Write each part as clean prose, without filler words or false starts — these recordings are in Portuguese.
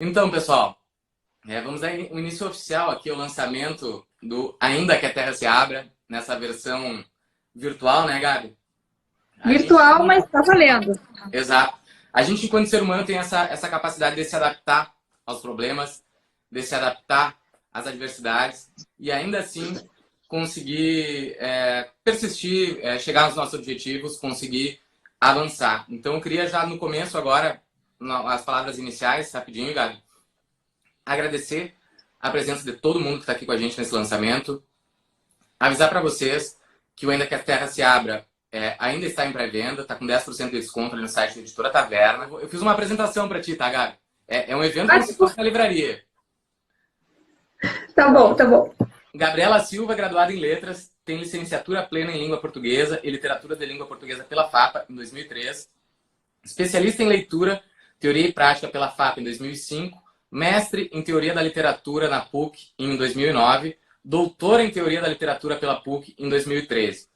Então, pessoal, vamos dar o início oficial aqui ao lançamento do Ainda que a Terra se Abra, nessa versão virtual, né, Gabi? Virtual, mas está valendo. Exato. A gente, enquanto ser humano, tem essa capacidade de se adaptar aos problemas, de se adaptar às adversidades e ainda assim conseguir persistir, chegar aos nossos objetivos, conseguir avançar. Então, eu queria já no começo agora, as palavras iniciais, rapidinho, Gabi, agradecer a presença de todo mundo que está aqui com a gente nesse lançamento, avisar para vocês que o Ainda que a Terra se Abra ainda está em pré-venda, está com 10% de desconto ali no site da Editora Taverna. Eu fiz uma apresentação para ti, tá, Gabi? É um evento como se fosse na livraria. Tá bom, tá bom. Gabriela Silva, graduada em Letras, tem licenciatura plena em Língua Portuguesa e Literatura de Língua Portuguesa pela FAPA em 2003. Especialista em Leitura, Teoria e Prática pela FAPA em 2005. Mestre em Teoria da Literatura na PUC em 2009. Doutora em Teoria da Literatura pela PUC em 2013.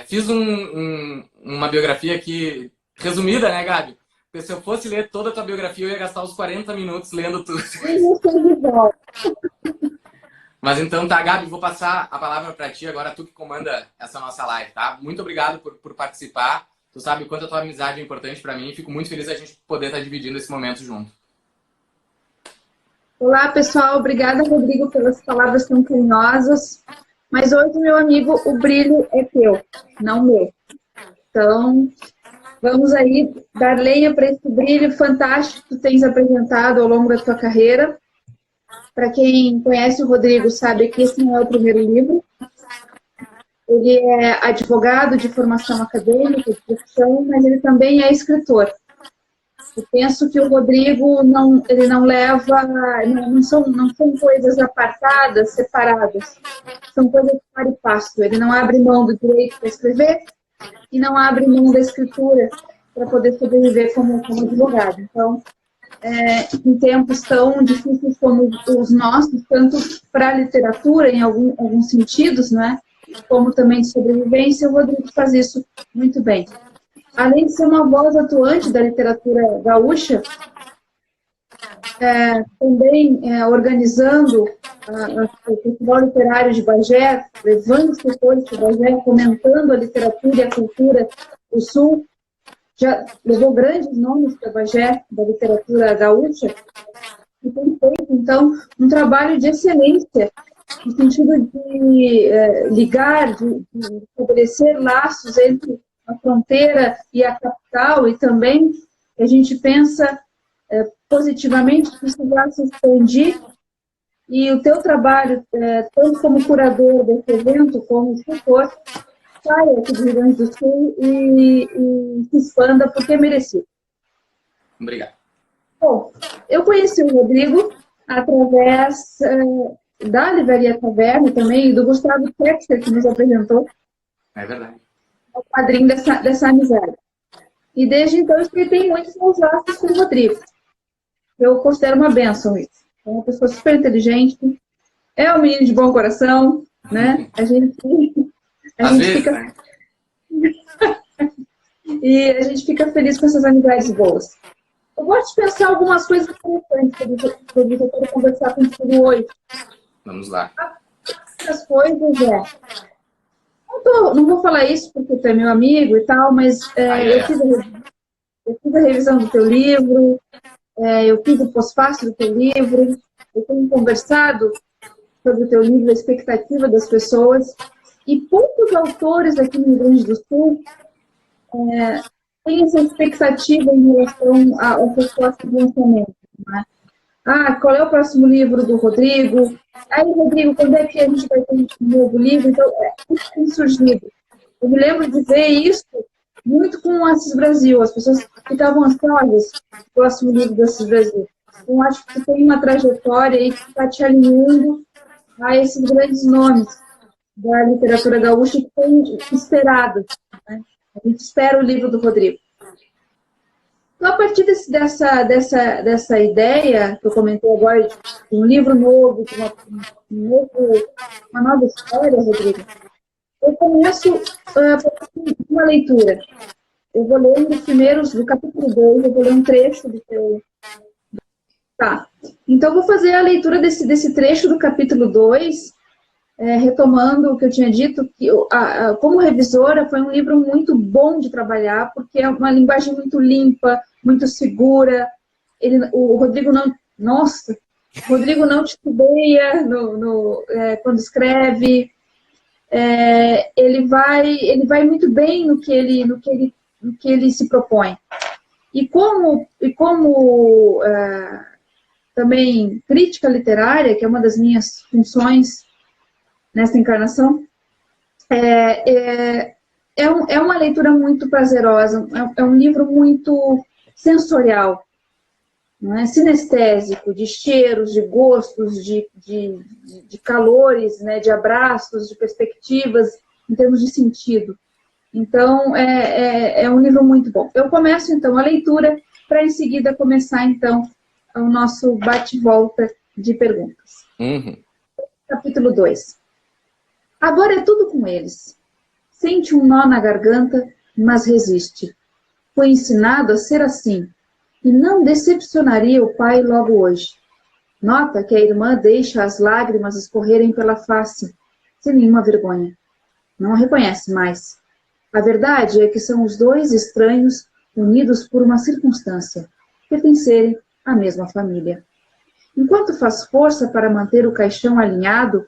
Fiz uma biografia aqui resumida, né, Gabi? Porque se eu fosse ler toda a tua biografia, eu ia gastar uns 40 minutos lendo tudo. Mas então, tá, Gabi, vou passar a palavra para ti agora, tu que comanda essa nossa live, tá? Muito obrigado por participar. Tu sabe o quanto a tua amizade é importante para mim. Fico muito feliz a gente poder estar dividindo esse momento junto. Olá, pessoal. Obrigada, Rodrigo, pelas palavras tão carinhosas. Mas hoje, meu amigo, o brilho é teu, não meu. Então, vamos aí dar lenha para esse brilho fantástico que tu tens apresentado ao longo da tua carreira. Para quem conhece o Rodrigo, sabe que esse não é o primeiro livro. Ele é advogado de formação acadêmica, de profissão, mas ele também é escritor. Eu penso que o Rodrigo ele não leva, não são coisas apartadas, separadas. São coisas de par e passo. Ele não abre mão do direito para escrever e não abre mão da escritura para poder sobreviver como advogado. Então, em tempos tão difíceis como os nossos, tanto para a literatura, em alguns sentidos, né, como também de sobrevivência, o Rodrigo faz isso muito bem. Além de ser uma voz atuante da literatura gaúcha, também organizando o Festival Literário de Bagé, levando escritores de Bagé, comentando a literatura e a cultura do Sul, já levou grandes nomes para Bagé, da literatura gaúcha, e tem feito, então, um trabalho de excelência, no sentido de ligar, de estabelecer laços entre a fronteira e a capital, e também a gente pensa positivamente que isso vai se expandir, e o teu trabalho, tanto como curador desse evento, como escritor, saia aqui do Rio Grande do Sul e se expanda, porque é merecido. Obrigado. Bom, eu conheci o Rodrigo através da Livraria Taverna também, e do Gustavo Texter, que nos apresentou. É verdade. O padrinho dessa amizade. E desde então eu escrevi muitos bons laços com o Rodrigo. Eu considero uma bênção isso. É uma pessoa super inteligente, é um menino de bom coração, né? A gente fica... Né? E a gente fica feliz com essas amizades boas. Eu gosto de pensar algumas coisas interessantes que eu quero conversar contigo hoje. Vamos lá. As coisas não vou falar isso porque tu é meu amigo e tal, mas eu fiz a revisão do teu livro, eu fiz o pós-fácil do teu livro, eu tenho conversado sobre o teu livro, a expectativa das pessoas, e poucos autores aqui no Rio Grande do Sul têm essa expectativa em relação ao seu próximo lançamento, né? Qual é o próximo livro do Rodrigo? Aí, Rodrigo, quando é que a gente vai ter um novo livro? Então, isso tem surgido. Eu me lembro de ver isso muito com o Assis Brasil. As pessoas ficavam ansiosas do próximo livro do Assis Brasil. Então, acho que tem uma trajetória aí que está te alinhando a esses grandes nomes da literatura gaúcha que tem esperado, né? A gente espera o livro do Rodrigo. Então, a partir dessa ideia que eu comentei agora, de um livro novo, de uma nova história, Rodrigo, eu começo uma leitura. Eu vou ler os primeiros, do capítulo 2, eu vou ler um trecho do teu... Tá. Então, vou fazer a leitura desse trecho do capítulo 2, retomando o que eu tinha dito, que como revisora foi um livro muito bom de trabalhar, porque é uma linguagem muito limpa, muito segura. O Rodrigo não... Nossa! O Rodrigo não titubeia quando escreve. Ele vai muito bem no que ele se propõe. E como também crítica literária, que é uma das minhas funções nessa encarnação, é uma leitura muito prazerosa, é um livro muito sensorial, não é? Sinestésico, de cheiros, de gostos, de calores, né? De abraços, de perspectivas, em termos de sentido. Então, é um livro muito bom. Eu começo, então, a leitura, para em seguida começar, então, o nosso bate-volta de perguntas. Capítulo 2. Agora é tudo com eles. Sente um nó na garganta, mas resiste. Foi ensinado a ser assim, e não decepcionaria o pai logo hoje. Nota que a irmã deixa as lágrimas escorrerem pela face, sem nenhuma vergonha. Não a reconhece mais. A verdade é que são os dois estranhos unidos por uma circunstância, pertencerem à mesma família. Enquanto faz força para manter o caixão alinhado,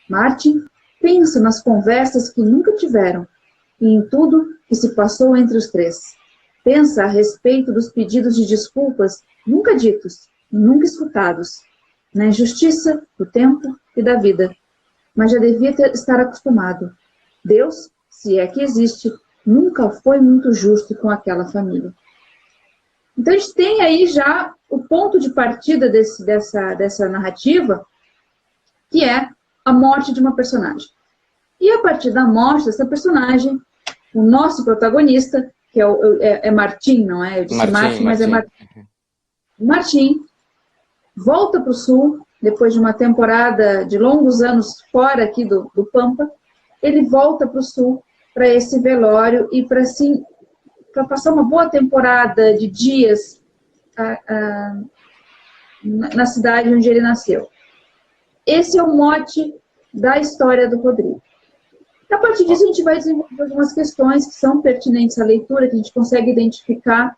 Martin pensa nas conversas que nunca tiveram e em tudo que se passou entre os três. Pensa a respeito dos pedidos de desculpas nunca ditos e nunca escutados, na injustiça do tempo e da vida. Mas já devia estar acostumado. Deus, se é que existe, nunca foi muito justo com aquela família. Então, a gente tem aí já o ponto de partida dessa narrativa, que é a morte de uma personagem. E a partir da morte dessa personagem, o nosso protagonista, que é Martim, não é? Eu disse Martim, mas é Martim. Martim volta para o sul, depois de uma temporada de longos anos fora aqui do Pampa, ele volta para o sul para esse velório e para passar uma boa temporada de dias na cidade onde ele nasceu. Esse é o mote da história do Rodrigo. A partir disso, a gente vai desenvolver algumas questões que são pertinentes à leitura, que a gente consegue identificar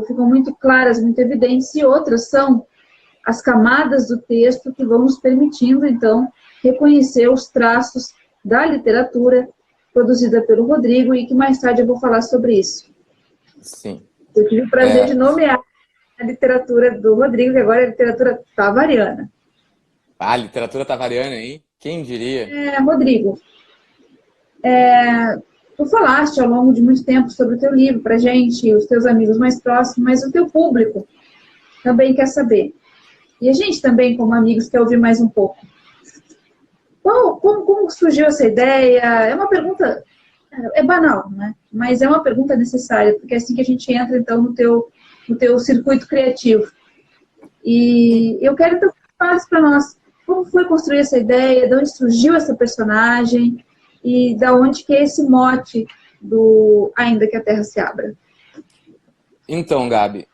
ficam muito claras, muito evidentes, e outras são as camadas do texto que vão nos permitindo, então, reconhecer os traços da literatura produzida pelo Rodrigo, e que mais tarde eu vou falar sobre isso. Sim. Eu tive o prazer de nomear a literatura do Rodrigo, que agora é a literatura tavariana. Ah, literatura tavariana, hein? Quem diria? Rodrigo, tu falaste ao longo de muito tempo sobre o teu livro pra gente, os teus amigos mais próximos, mas o teu público também quer saber. E a gente também, como amigos, quer ouvir mais um pouco. Como surgiu essa ideia? É uma pergunta, banal, né? Mas é uma pergunta necessária, porque é assim que a gente entra, então, no teu circuito criativo. E eu quero que tu fales para nós como foi construir essa ideia, de onde surgiu essa personagem e da onde que é esse mote do Ainda que a Terra se Abra. Então, Gabi,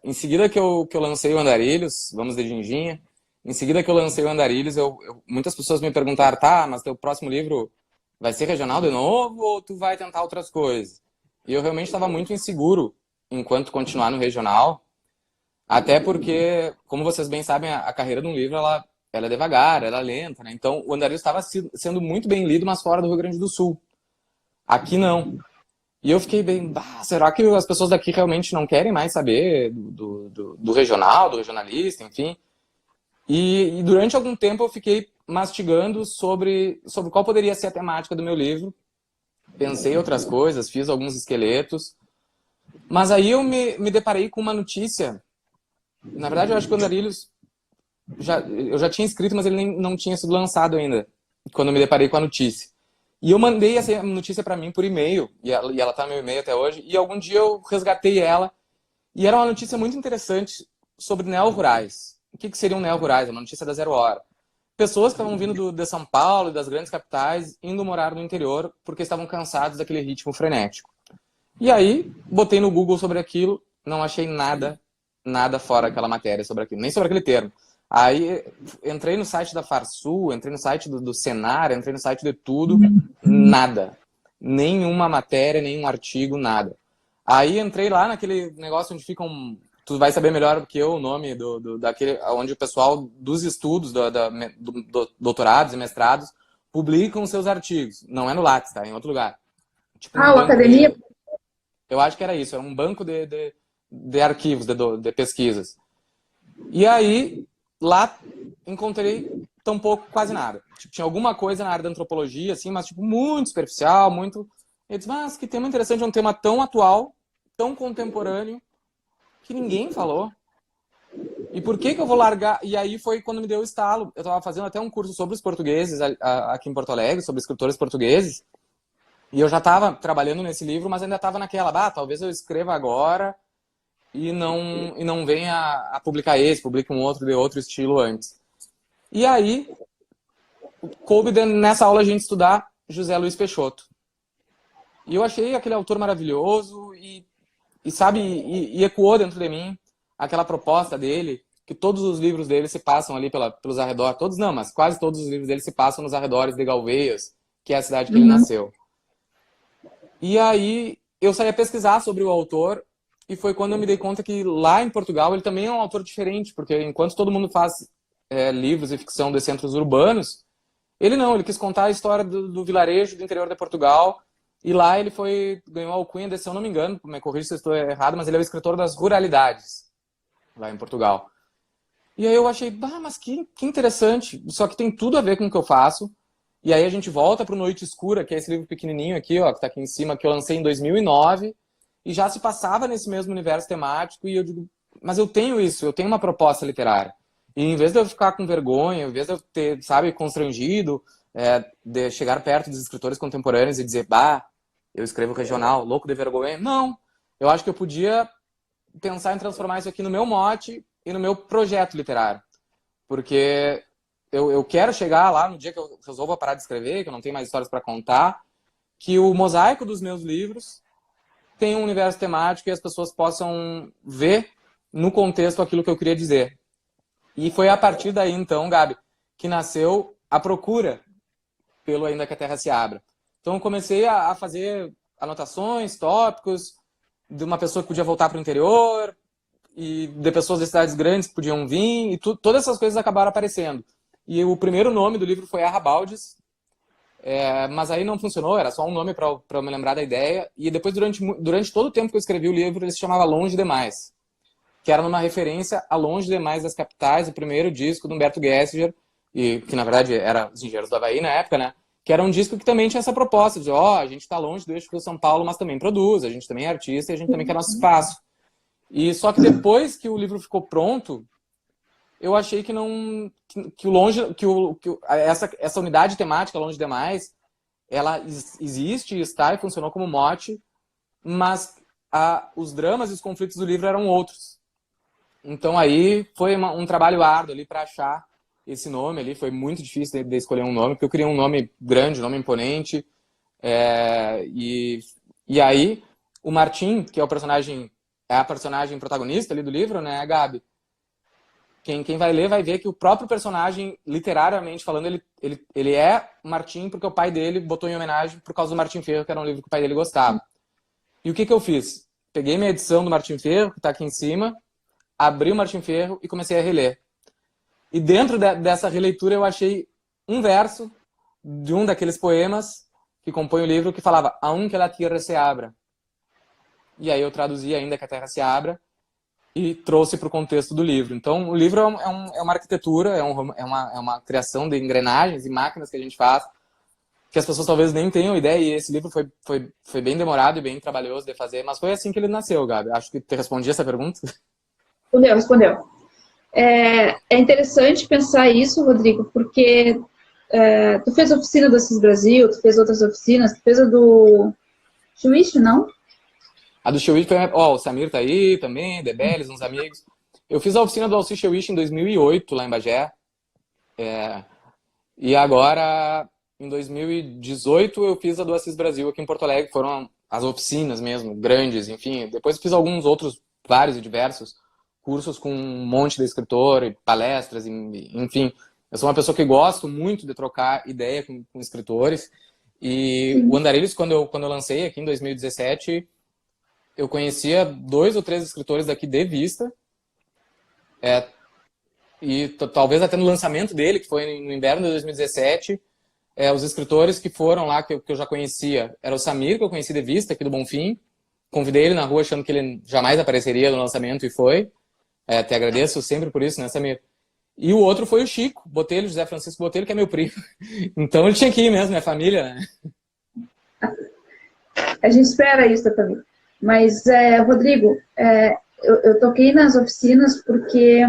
em seguida que eu lancei o Andarilhos, vamos de ginginha, em seguida que eu lancei o Andarilhos, muitas pessoas me perguntaram, tá, mas teu próximo livro vai ser regional de novo ou tu vai tentar outras coisas? E eu realmente estava muito inseguro enquanto continuar no regional, até porque, como vocês bem sabem, a carreira de um livro, ela é devagar, ela é lenta, né? Então, o Andarilhos estava sendo muito bem lido, mas fora do Rio Grande do Sul. Aqui não. E eu fiquei bem, será que as pessoas daqui realmente não querem mais saber do regional, do regionalista, enfim? E durante algum tempo eu fiquei mastigando sobre qual poderia ser a temática do meu livro. Pensei em outras coisas, fiz alguns esqueletos. Mas aí eu me deparei com uma notícia. Na verdade, eu acho que o Andarilhos eu já tinha escrito, mas ele não tinha sido lançado ainda, quando eu me deparei com a notícia. E eu mandei essa notícia para mim por e-mail, e ela tá no meu e-mail até hoje, e algum dia eu resgatei ela, e era uma notícia muito interessante sobre neo-rurais. O que seriam neo-rurais? É uma notícia da Zero Hora. Pessoas que estavam vindo de São Paulo e das grandes capitais, indo morar no interior, porque estavam cansados daquele ritmo frenético. E aí, botei no Google sobre aquilo, não achei nada nada fora aquela matéria sobre aquilo, nem sobre aquele termo. Aí entrei no site da Farsul, entrei no site do Senar, entrei no site de tudo, nada. Nenhuma matéria, nenhum artigo, nada. Aí entrei lá naquele negócio onde fica um... Tu vai saber melhor do que eu o nome daquele, onde o pessoal dos estudos, do doutorados e mestrados, publicam seus artigos. Não é no Lattes, tá? É em outro lugar. Tipo, o Academia? Eu acho que era isso, era um banco de arquivos, de pesquisas. E aí, lá, encontrei tão pouco, quase nada. Tipo, tinha alguma coisa na área da antropologia, assim, mas tipo, muito superficial, muito... Eu disse, mas que tema interessante, é um tema tão atual, tão contemporâneo, que ninguém falou. E por que eu vou largar? E aí foi quando me deu o estalo. Eu estava fazendo até um curso sobre os portugueses aqui em Porto Alegre, sobre escritores portugueses, e eu já estava trabalhando nesse livro, mas ainda estava naquela, talvez eu escreva agora e não venha a publicar esse, publique um outro de outro estilo antes. E aí, coube nessa aula a gente estudar José Luiz Peixoto. E eu achei aquele autor maravilhoso e sabe, e ecoou dentro de mim aquela proposta dele, que todos os livros dele se passam ali pelos arredores, todos não, mas quase todos os livros dele se passam nos arredores de Galveias, que é a cidade que ele nasceu. E aí eu saí a pesquisar sobre o autor, e foi quando eu me dei conta que lá em Portugal ele também é um autor diferente, porque enquanto todo mundo faz livros e ficção de centros urbanos, ele não, ele quis contar a história do vilarejo do interior de Portugal, e lá ele ganhou a alcunha de, se eu não me engano, me corrija se eu estou errado, mas ele é o escritor das ruralidades, lá em Portugal. E aí eu achei, mas que interessante, só que tem tudo a ver com o que eu faço. E aí a gente volta para o Noite Escura, que é esse livro pequenininho aqui, ó, que está aqui em cima, que eu lancei em 2009, e já se passava nesse mesmo universo temático, e eu digo, mas eu tenho isso, eu tenho uma proposta literária. E em vez de eu ficar com vergonha, em vez de eu ter, sabe, constrangido, de chegar perto dos escritores contemporâneos e dizer, eu escrevo regional, louco de vergonha. Não, eu acho que eu podia pensar em transformar isso aqui no meu mote e no meu projeto literário. Porque eu quero chegar lá no dia que eu resolva parar de escrever, que eu não tenho mais histórias para contar, que o mosaico dos meus livros tenha um universo temático e as pessoas possam ver no contexto aquilo que eu queria dizer. E foi a partir daí, então, Gabi, que nasceu a procura pelo Ainda que a Terra se Abra. Então eu comecei a fazer anotações, tópicos, de uma pessoa que podia voltar para o interior, e de pessoas de cidades grandes que podiam vir, e todas essas coisas acabaram aparecendo. E o primeiro nome do livro foi Arrabaldes, mas aí não funcionou, era só um nome para eu me lembrar da ideia, e depois, durante todo o tempo que eu escrevi o livro, ele se chamava Longe Demais, que era numa referência a Longe Demais das Capitais, o primeiro disco do Humberto Gessinger, e que na verdade era Os Engenheiros do Havaí na época, né? Que era um disco que também tinha essa proposta de, a gente está longe do eixo Rio São Paulo, mas também produz, a gente também é artista e a gente também quer nosso espaço. E só que depois que o livro ficou pronto, eu achei que não, essa unidade temática Longe Demais, ela existe, está e funcionou como mote, mas os dramas e os conflitos do livro eram outros. Então aí foi um trabalho árduo ali para achar esse nome ali, foi muito difícil de escolher um nome, porque eu queria um nome grande, um nome imponente, e aí o Martim, que é a personagem protagonista ali do livro, né, Gabi? Quem vai ler vai ver que o próprio personagem, literariamente falando, ele é Martim porque o pai dele botou em homenagem por causa do Martim Ferro, que era um livro que o pai dele gostava. E o que eu fiz? Peguei minha edição do Martim Ferro, que está aqui em cima, abri o Martim Ferro e comecei a reler. E dentro dessa releitura eu achei um verso de um daqueles poemas que compõe o livro que falava Aunque la tierra se abra. E aí eu traduzi Ainda que a Terra se Abra e trouxe para o contexto do livro. Então o livro é uma arquitetura, é uma criação de engrenagens e máquinas que a gente faz, que as pessoas talvez nem tenham ideia, e esse livro foi bem demorado e bem trabalhoso de fazer, mas foi assim que ele nasceu, Gabi. Acho que te respondi essa pergunta. Respondeu. É interessante pensar isso, Rodrigo, porque tu fez a oficina do Assis Brasil, tu fez outras oficinas, tu fez a do Chewich, não? A do Chewich foi... o Samir tá aí também, Debeles, uns amigos. Eu fiz a oficina do Alcir Chewich em 2008, lá em Bagé. E agora, em 2018, eu fiz a do Assis Brasil aqui em Porto Alegre. Foram as oficinas mesmo, grandes, enfim. Depois fiz alguns outros, vários e diversos, cursos com um monte de escritor, e palestras, enfim. Eu sou uma pessoa que gosto muito de trocar ideia com escritores. E o Andarilhos, quando eu lancei aqui em 2017, eu conhecia 2 ou 3 escritores daqui de vista. E talvez até no lançamento dele, que foi no inverno de 2017, os escritores que foram lá, que eu já conhecia, era o Samir, que eu conheci de vista, aqui do Bonfim. Convidei ele na rua achando que ele jamais apareceria no lançamento, e foi. Te agradeço sempre por isso, né, Samir? E o outro foi o Chico Botelho, José Francisco Botelho, que é meu primo. Então ele tinha que ir mesmo, é família, né? A gente espera isso da família. Mas, Rodrigo, eu toquei nas oficinas porque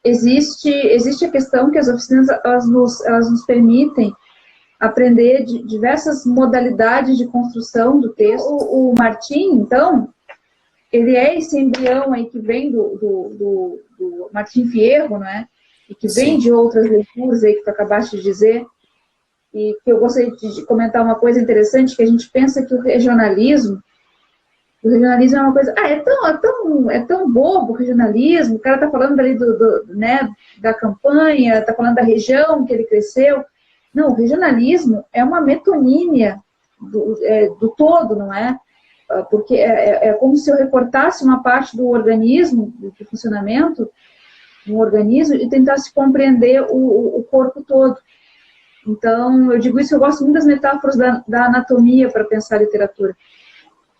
existe a questão que as oficinas elas nos permitem aprender diversas modalidades de construção do texto. O Martim, então, ele é esse embrião aí que vem do Martim Fierro, né? E que vem de outras leituras aí que tu acabaste de dizer. E que eu gostaria de comentar uma coisa interessante, que a gente pensa que o regionalismo é uma coisa... é tão bobo o regionalismo, o cara tá falando ali né, da campanha, tá falando da região que ele cresceu. Não, o regionalismo é uma metonímia do todo, não é? Porque é como se eu recortasse uma parte do organismo, do funcionamento do organismo, e tentasse compreender o corpo todo. Então, eu digo isso, eu gosto muito das metáforas da anatomia para pensar a literatura.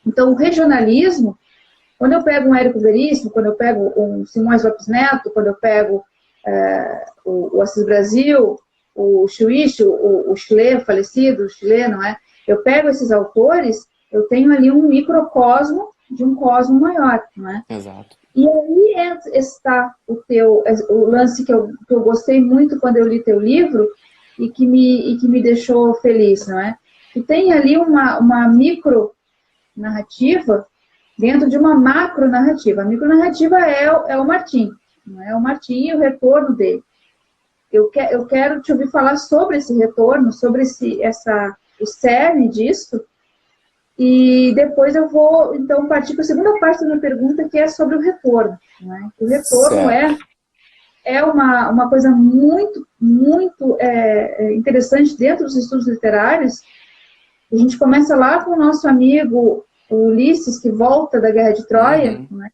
Então, o regionalismo, quando eu pego um Érico Veríssimo, quando eu pego um Simões Lopes Neto, quando eu pego o Assis Brasil, o Chuíche, o Chile, o falecido, o Chile, não é? Eu pego esses autores, eu tenho ali um microcosmo de um cosmo maior, não é? Exato. E aí está o lance que eu gostei muito quando eu li teu livro e que me deixou feliz, não é? Tu tem ali uma micro narrativa dentro de uma macro narrativa. A micro narrativa é o Martim, não é? O Martim e o retorno dele. Eu quero te ouvir falar sobre esse retorno, sobre o cerne disso, e depois eu vou, então, partir para a segunda parte da minha pergunta, que é sobre o retorno. Né? O retorno é uma coisa muito, muito interessante dentro dos estudos literários. A gente começa lá com o nosso amigo o Ulisses, que volta da Guerra de Troia, né?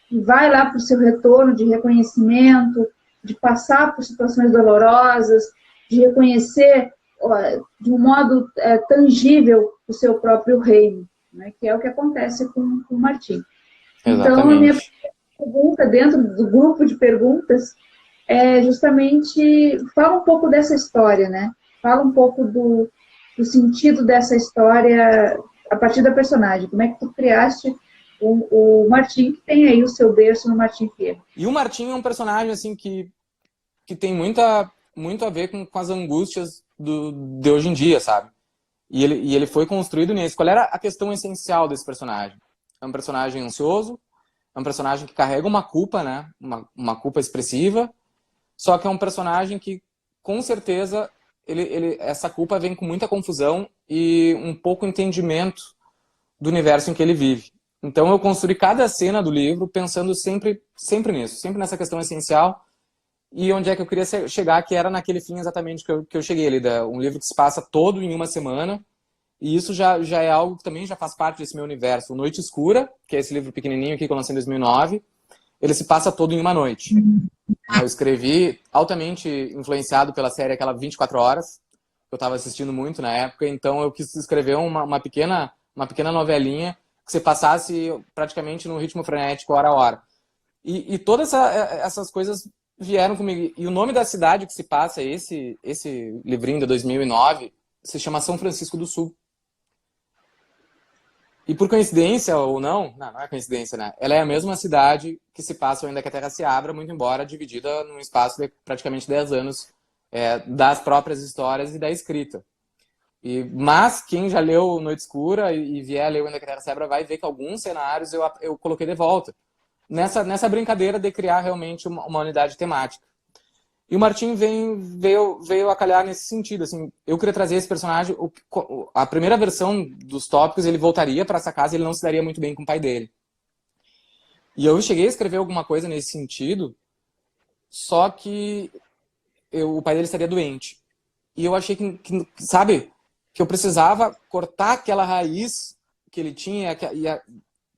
E vai lá para o seu retorno de reconhecimento, de passar por situações dolorosas, de reconhecer de um modo tangível o seu próprio reino, né, que é o que acontece com o Martim. Exatamente. Então, a minha pergunta, dentro do grupo de perguntas, é justamente, fala um pouco dessa história, né? Fala um pouco do sentido dessa história a partir da personagem. Como é que tu criaste o Martim, que tem aí o seu berço no Martim Fierro? E o Martim é um personagem assim que tem muito a ver com as angústias de hoje em dia, sabe? E ele foi construído nisso. Qual era a questão essencial desse personagem? É um personagem ansioso, é um personagem que carrega uma culpa, né? Uma culpa expressiva, só que é um personagem que, com certeza, essa culpa vem com muita confusão e um pouco entendimento do universo em que ele vive. Então eu construí cada cena do livro pensando sempre nisso, sempre nessa questão essencial. E onde é que eu queria chegar, que era naquele fim exatamente que eu cheguei ali, um livro que se passa todo em uma semana, e isso já é algo que também já faz parte desse meu universo. O Noite Escura, que é esse livro pequenininho aqui que eu lancei em 2009, ele se passa todo em uma noite. Eu escrevi altamente influenciado pela série aquela 24 Horas, que eu estava assistindo muito na época, então eu quis escrever uma pequena novelinha que se passasse praticamente num ritmo frenético, hora a hora. E todas essas coisas vieram comigo. E o nome da cidade que se passa, esse livrinho de 2009, se chama São Francisco do Sul. E por coincidência ou não é coincidência, né? Ela é a mesma cidade que se passa Ainda que a Terra se Abra, muito embora dividida num espaço de praticamente 10 anos das próprias histórias e da escrita. Mas quem já leu Noite Escura e vier ler Ainda que a Terra se Abra vai ver que alguns cenários eu coloquei de volta. Nessa brincadeira de criar realmente uma unidade temática. E o Martim veio a calhar nesse sentido. Assim, eu queria trazer esse personagem. A primeira versão dos tópicos, ele voltaria para essa casa e ele não se daria muito bem com o pai dele. E eu cheguei a escrever alguma coisa nesse sentido, só que o pai dele estaria doente. E eu achei sabe, que eu precisava cortar aquela raiz que ele tinha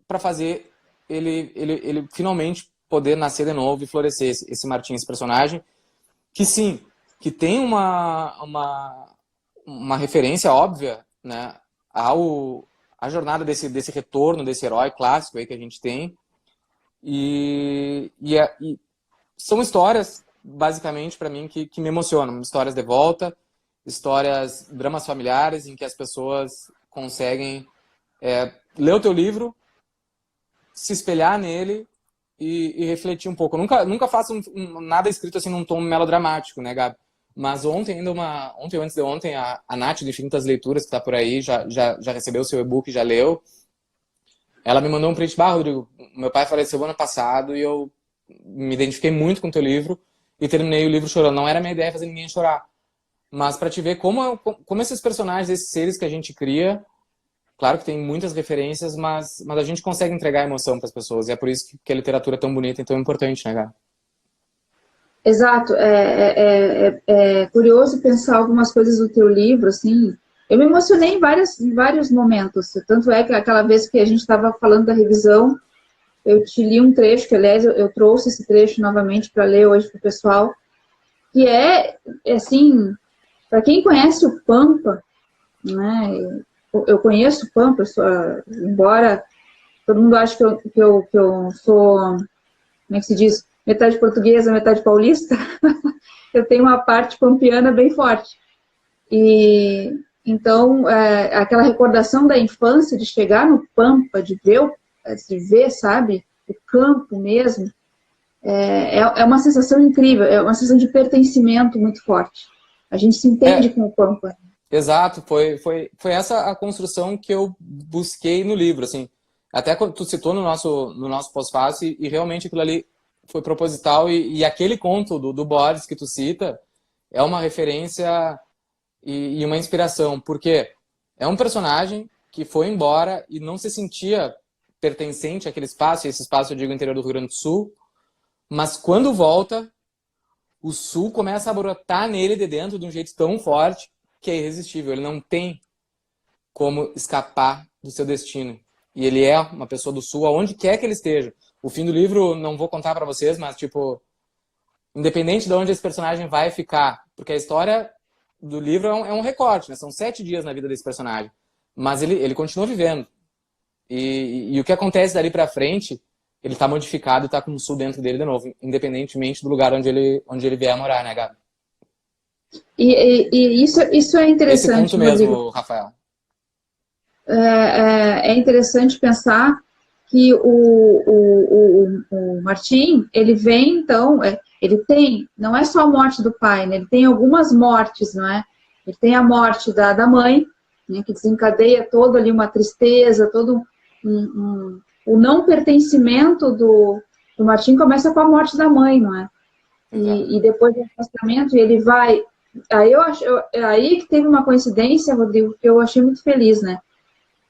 para fazer ele finalmente poder nascer de novo e florescer, esse Martim, esse personagem, que sim, que tem uma referência óbvia, né, à jornada desse retorno, desse herói clássico aí que a gente tem. E são histórias, basicamente, para mim, que me emocionam. Histórias de volta, histórias, dramas familiares, em que as pessoas conseguem ler o teu livro, se espelhar nele e refletir um pouco. Eu nunca faço nada escrito assim num tom melodramático, né, Gabi? Mas ontem ou antes de ontem, a Nath do Infinitas Leituras, que está por aí, já recebeu o seu e-book, já leu. Ela me mandou um print, Rodrigo, meu pai faleceu ano passado e eu me identifiquei muito com o teu livro e terminei o livro chorando. Não era minha ideia fazer ninguém chorar. Mas para te ver como esses personagens, esses seres que a gente cria, claro que tem muitas referências, mas a gente consegue entregar emoção para as pessoas. E é por isso que a literatura é tão bonita e tão importante, né, cara? Exato. É curioso pensar algumas coisas do teu livro, assim. Eu me emocionei em vários momentos. Tanto é que aquela vez que a gente estava falando da revisão, eu te li um trecho, que aliás eu trouxe esse trecho novamente para ler hoje para o pessoal, que assim, para quem conhece o Pampa, né, eu conheço o Pampa, embora todo mundo ache que eu sou, como é que se diz, metade portuguesa, metade paulista, eu tenho uma parte pampiana bem forte. E então, aquela recordação da infância, de chegar no Pampa, de ver, sabe, o campo mesmo, é uma sensação incrível, é uma sensação de pertencimento muito forte. A gente se entende com o Pampa. Exato, foi essa a construção que eu busquei no livro, assim. Até quando tu citou no nosso pós-fácil, e realmente aquilo ali foi proposital, e aquele conto do Borges que tu cita é uma referência e uma inspiração, porque é um personagem que foi embora e não se sentia pertencente àquele espaço, e esse espaço eu digo interior do Rio Grande do Sul, mas quando volta, o Sul começa a brotar nele de dentro de um jeito tão forte que é irresistível, ele não tem como escapar do seu destino. E ele é uma pessoa do Sul, aonde quer que ele esteja. O fim do livro, não vou contar pra vocês, mas, tipo, independente de onde esse personagem vai ficar, porque a história do livro é um recorte, né? São 7 dias na vida desse personagem. Mas ele continua vivendo. E o que acontece dali pra frente, ele tá modificado e tá com o Sul dentro dele de novo, independentemente do lugar onde ele vier morar, né, Gabi? E isso é interessante, esse ponto mesmo, Rodrigo. Rafael. É interessante pensar que o Martim, ele vem, então, ele tem, não é só a morte do pai, né? Ele tem algumas mortes, não é? Ele tem a morte da mãe, né, que desencadeia toda ali uma tristeza, todo o não pertencimento do Martim começa com a morte da mãe, não é? E depois do afastamento, ele vai... Aí que teve uma coincidência, Rodrigo, que eu achei muito feliz, né?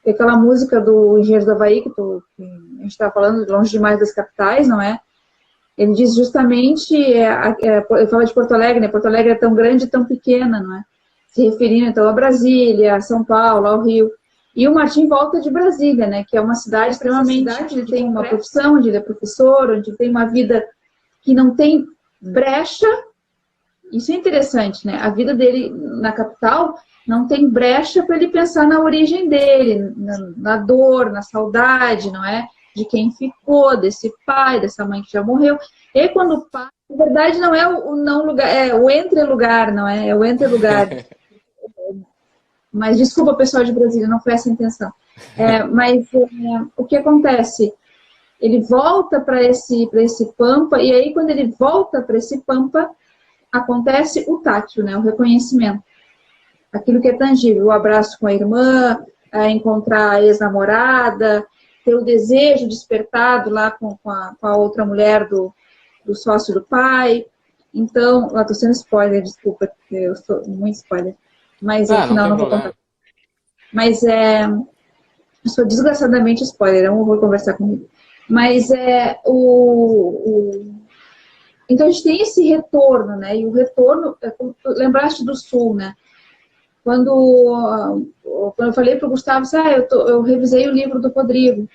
Aquela música do Engenheiro do Havaí, que a gente está falando de longe demais das capitais, não é? Ele diz justamente, ele fala de Porto Alegre, né? Porto Alegre é tão grande e tão pequena, não é? Se referindo, então, a Brasília, a São Paulo, ao Rio. E o Martim volta de Brasília, né? Que é uma cidade extremamente... Ele tem uma profissão, onde ele é professor, onde ele tem uma vida que não tem brecha. Isso é interessante, né? A vida dele na capital não tem brecha para ele pensar na origem dele, na dor, na saudade, não é? De quem ficou, desse pai, dessa mãe que já morreu. E aí, quando o pai, na verdade, não é o não lugar, é o entre-lugar, não é? É o entre-lugar. Mas desculpa, pessoal de Brasília, não foi essa a intenção. Mas o que acontece? Ele volta para esse Pampa, e aí, quando ele volta para esse Pampa, acontece o tátil, né? O reconhecimento. Aquilo que é tangível, o abraço com a irmã, encontrar a ex-namorada, ter o desejo despertado lá com a outra mulher do sócio do pai. Então, estou sendo spoiler, desculpa, porque eu sou muito spoiler. Mas afinal não vou contar. Mas eu sou desgraçadamente spoiler, eu não vou conversar comigo. Mas então a gente tem esse retorno, né? E o retorno, lembraste do Sul, né? Quando eu falei para o Gustavo, eu revisei o livro do Rodrigo.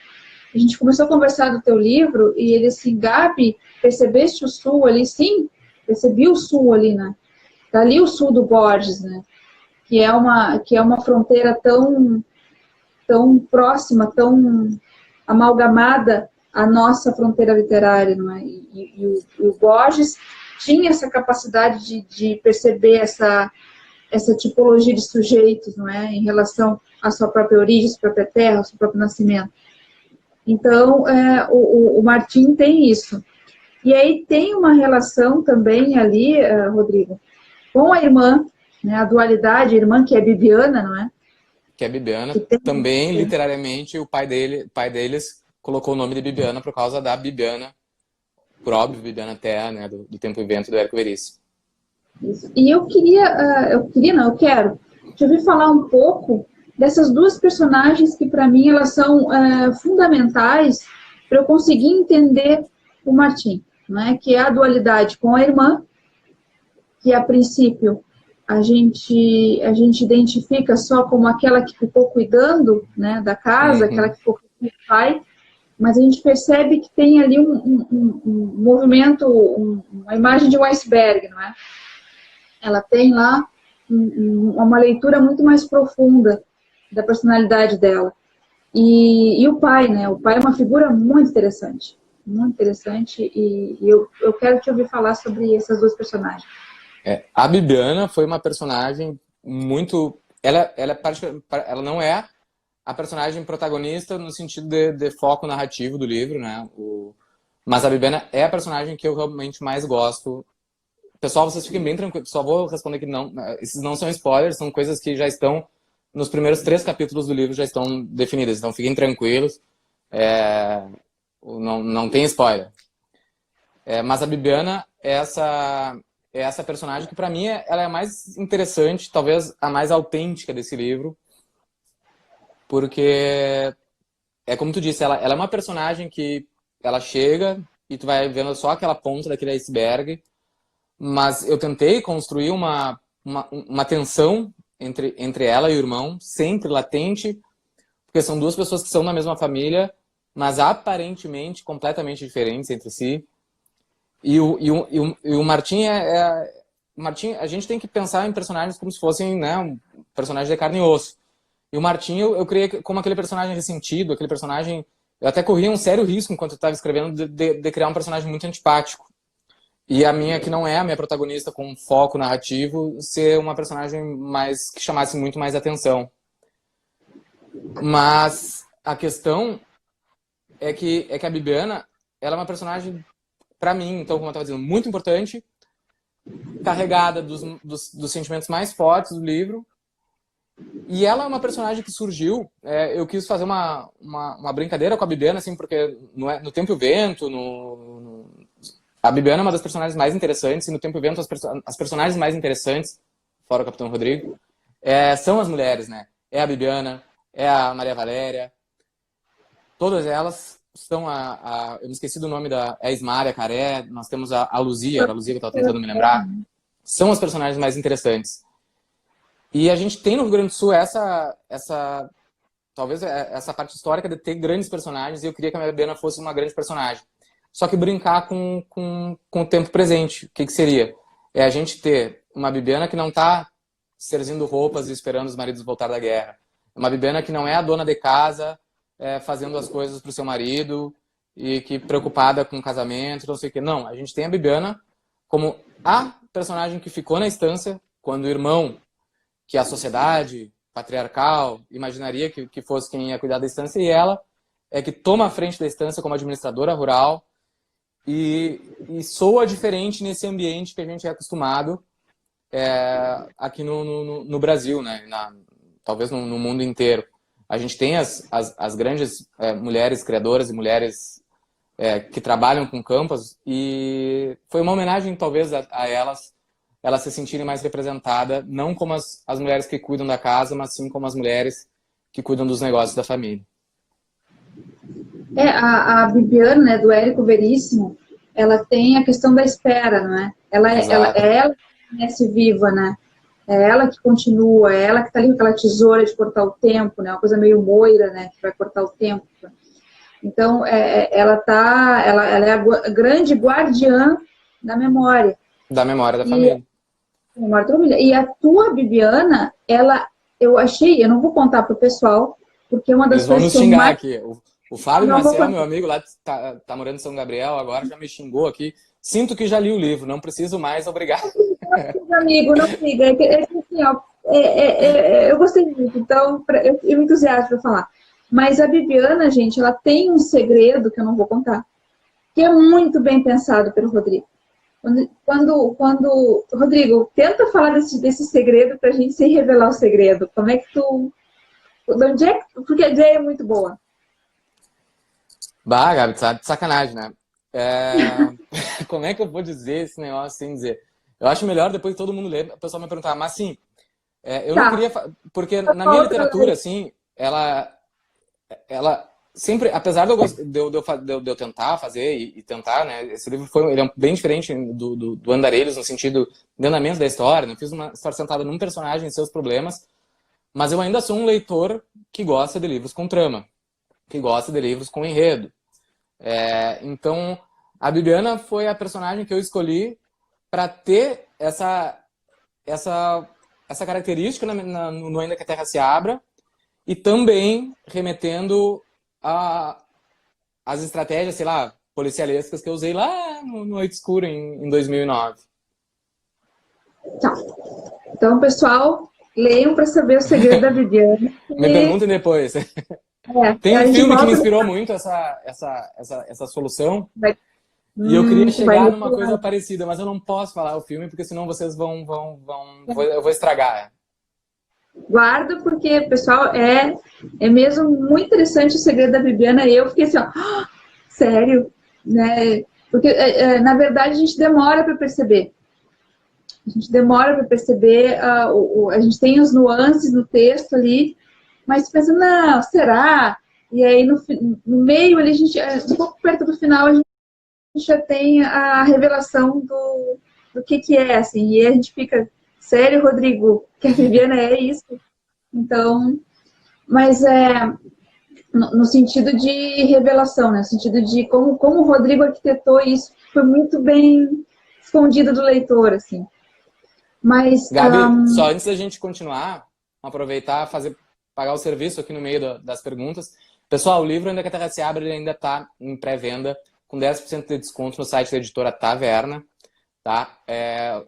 A gente começou a conversar do teu livro e ele assim, Gabi, percebeste o Sul ali? Sim, percebi o Sul ali, né? Tá ali o Sul do Borges, né? Que é uma fronteira tão próxima, tão amalgamada à nossa fronteira literária, não é? E o Borges tinha essa capacidade de perceber essa tipologia de sujeitos, não é? Em relação à sua própria origem, à sua própria terra, ao seu próprio nascimento. Então, o Martim tem isso. E aí tem uma relação também ali, Rodrigo, com a irmã, né? A dualidade, a irmã que é Bibiana, não é? Que é Bibiana. Também, literariamente, o pai deles colocou o nome de Bibiana por causa da Bibiana, por óbvio, Bibiana Terra, né? Do Tempo e Vento, do Érico Veríssimo. Isso. E eu quero te ouvir falar um pouco dessas duas personagens que, para mim, elas são fundamentais para eu conseguir entender o Martim, né? Que é a dualidade com a irmã, que, a princípio, a gente identifica só como aquela que ficou cuidando, né, da casa, aquela que ficou com o pai, mas a gente percebe que tem ali um movimento, uma imagem de um iceberg, não é? Ela tem lá uma leitura muito mais profunda da personalidade dela. E o pai, né? O pai é uma figura muito interessante, e eu quero te ouvir falar sobre essas duas personagens. A Bibiana foi uma personagem muito... Ela não é a personagem protagonista no sentido de foco narrativo do livro, né? Mas a Bibiana é a personagem que eu realmente mais gosto. Pessoal, vocês fiquem bem tranquilos. Só vou responder que não. Esses não são spoilers, são coisas que já estão nos primeiros 3 capítulos do livro, já estão definidas. Então fiquem tranquilos. Não tem spoiler. Mas a Bibiana é essa personagem que, para mim, ela é a mais interessante, talvez a mais autêntica desse livro. Porque, como tu disse, ela é uma personagem que ela chega e tu vai vendo só aquela ponta daquele iceberg. Mas eu tentei construir uma tensão entre ela e o irmão, sempre latente, porque são duas pessoas que são da mesma família, mas aparentemente completamente diferentes entre si. E o Martim Martim, a gente tem que pensar em personagens como se fossem, né, um personagem de carne e osso. E o Martim eu criei como aquele personagem ressentido, aquele personagem... Eu até corria um sério risco enquanto eu estava escrevendo de criar um personagem muito antipático. E a minha, que não é a minha protagonista com foco narrativo, ser uma personagem que chamasse muito mais atenção. Mas a questão é que a Bibiana, ela é uma personagem, para mim, então, como eu estava dizendo, muito importante, carregada dos sentimentos mais fortes do livro. E ela é uma personagem que surgiu, eu quis fazer uma brincadeira com a Bibiana, assim, porque no Tempo e o Vento, a Bibiana é uma das personagens mais interessantes, e no Tempo e Vento as personagens mais interessantes, fora o Capitão Rodrigo, são as mulheres, né? É a Bibiana, é a Maria Valéria, todas elas são eu me esqueci do nome a Ismária Caré, nós temos a Luzia, era a Luzia que eu estava tentando me lembrar, são as personagens mais interessantes. E a gente tem no Rio Grande do Sul talvez essa parte histórica de ter grandes personagens, e eu queria que a Maria Bibiana fosse uma grande personagem. Só que brincar com o tempo presente. O que seria? É a gente ter uma Bibiana que não está servindo roupas e esperando os maridos voltar da guerra. Uma Bibiana que não é a dona de casa, fazendo as coisas para o seu marido e que preocupada com o casamento, não sei o quê. Não, a gente tem a Bibiana como a personagem que ficou na estância quando o irmão, que a sociedade patriarcal imaginaria que fosse quem ia cuidar da estância, e ela é que toma a frente da estância como administradora rural, e soa diferente nesse ambiente que a gente é acostumado aqui no Brasil, né? Talvez no mundo inteiro. A gente tem as grandes mulheres criadoras e mulheres que trabalham com campos, e foi uma homenagem talvez a elas se sentirem mais representadas, não como as mulheres que cuidam da casa, mas sim como as mulheres que cuidam dos negócios da família. A Bibiana, né, do Érico Veríssimo, ela tem a questão da espera, não é? Ela que permanece viva, né? É ela que continua, é ela que está ali com aquela tesoura de cortar o tempo, né? Uma coisa meio Moira, né? Que vai cortar o tempo. Então, ela é a grande guardiã da memória. Da memória da família. E a tua Bibiana, eu não vou contar pro pessoal, porque é uma das Eles vão coisas nos que eu xingar mais... aqui. O Fábio Não vou Maciel, contar. meu amigo lá, tá morando em São Gabriel agora, já me xingou aqui. Sinto que já li o livro, não preciso mais, obrigado. Amigo, não siga. Assim, ó, eu gostei muito, então eu me entusiasmo para falar. Mas a Bibiana, gente, ela tem um segredo que eu não vou contar, que é muito bem pensado pelo Rodrigo. Rodrigo, tenta falar desse segredo para a gente sem revelar o segredo. Como é que tu... De onde é que... Porque a ideia é muito boa. Bah, Gabi, tá de sacanagem, né? Como é que eu vou dizer esse negócio sem dizer? Eu acho melhor depois todo mundo ler, o pessoal me perguntar, mas sim, eu não Tá. queria... Porque na minha literatura, assim, ela sempre, apesar de eu tentar fazer e tentar, né? Esse livro ele é bem diferente do Andarilhos, no sentido de andamento da história. Não fiz uma história sentada num personagem e seus problemas, mas eu ainda sou um leitor que gosta de livros com trama, que gosta de livros com enredo. Então, a Bibiana foi a personagem que eu escolhi para ter essa característica no Ainda que a Terra se Abra, e também remetendo as estratégias, sei lá, policialescas que eu usei lá no Noite Escura, em 2009. Tá. Então, pessoal, leiam para saber o segredo da Bibiana. Me perguntem depois. Tem A um gente filme que me volta... inspirou muito essa solução, Vai, e eu queria vai chegar numa coisa parecida, mas eu não posso falar o filme, porque senão vocês eu vou estragar. Guardo, porque, pessoal, é mesmo muito interessante o segredo da Bibiana. E eu fiquei assim, ó, sério, né? Porque, na verdade, a gente demora para perceber. A gente demora para perceber, a gente tem os nuances no texto ali, mas pensa, não, será? E aí, no meio, ali, um pouco perto do final, a gente já tem a revelação do que é, assim. E aí a gente fica, sério, Rodrigo, que a Bibiana é isso? Então, mas no sentido de revelação, né? No sentido de como o Rodrigo arquitetou isso, foi muito bem escondido do leitor, assim. Mas, Gabi, só antes da gente continuar, aproveitar, pagar o serviço aqui no meio das perguntas. Pessoal, o livro Ainda que a Terra se Abra, ele ainda está em pré-venda, com 10% de desconto no site da editora Taverna. Tá?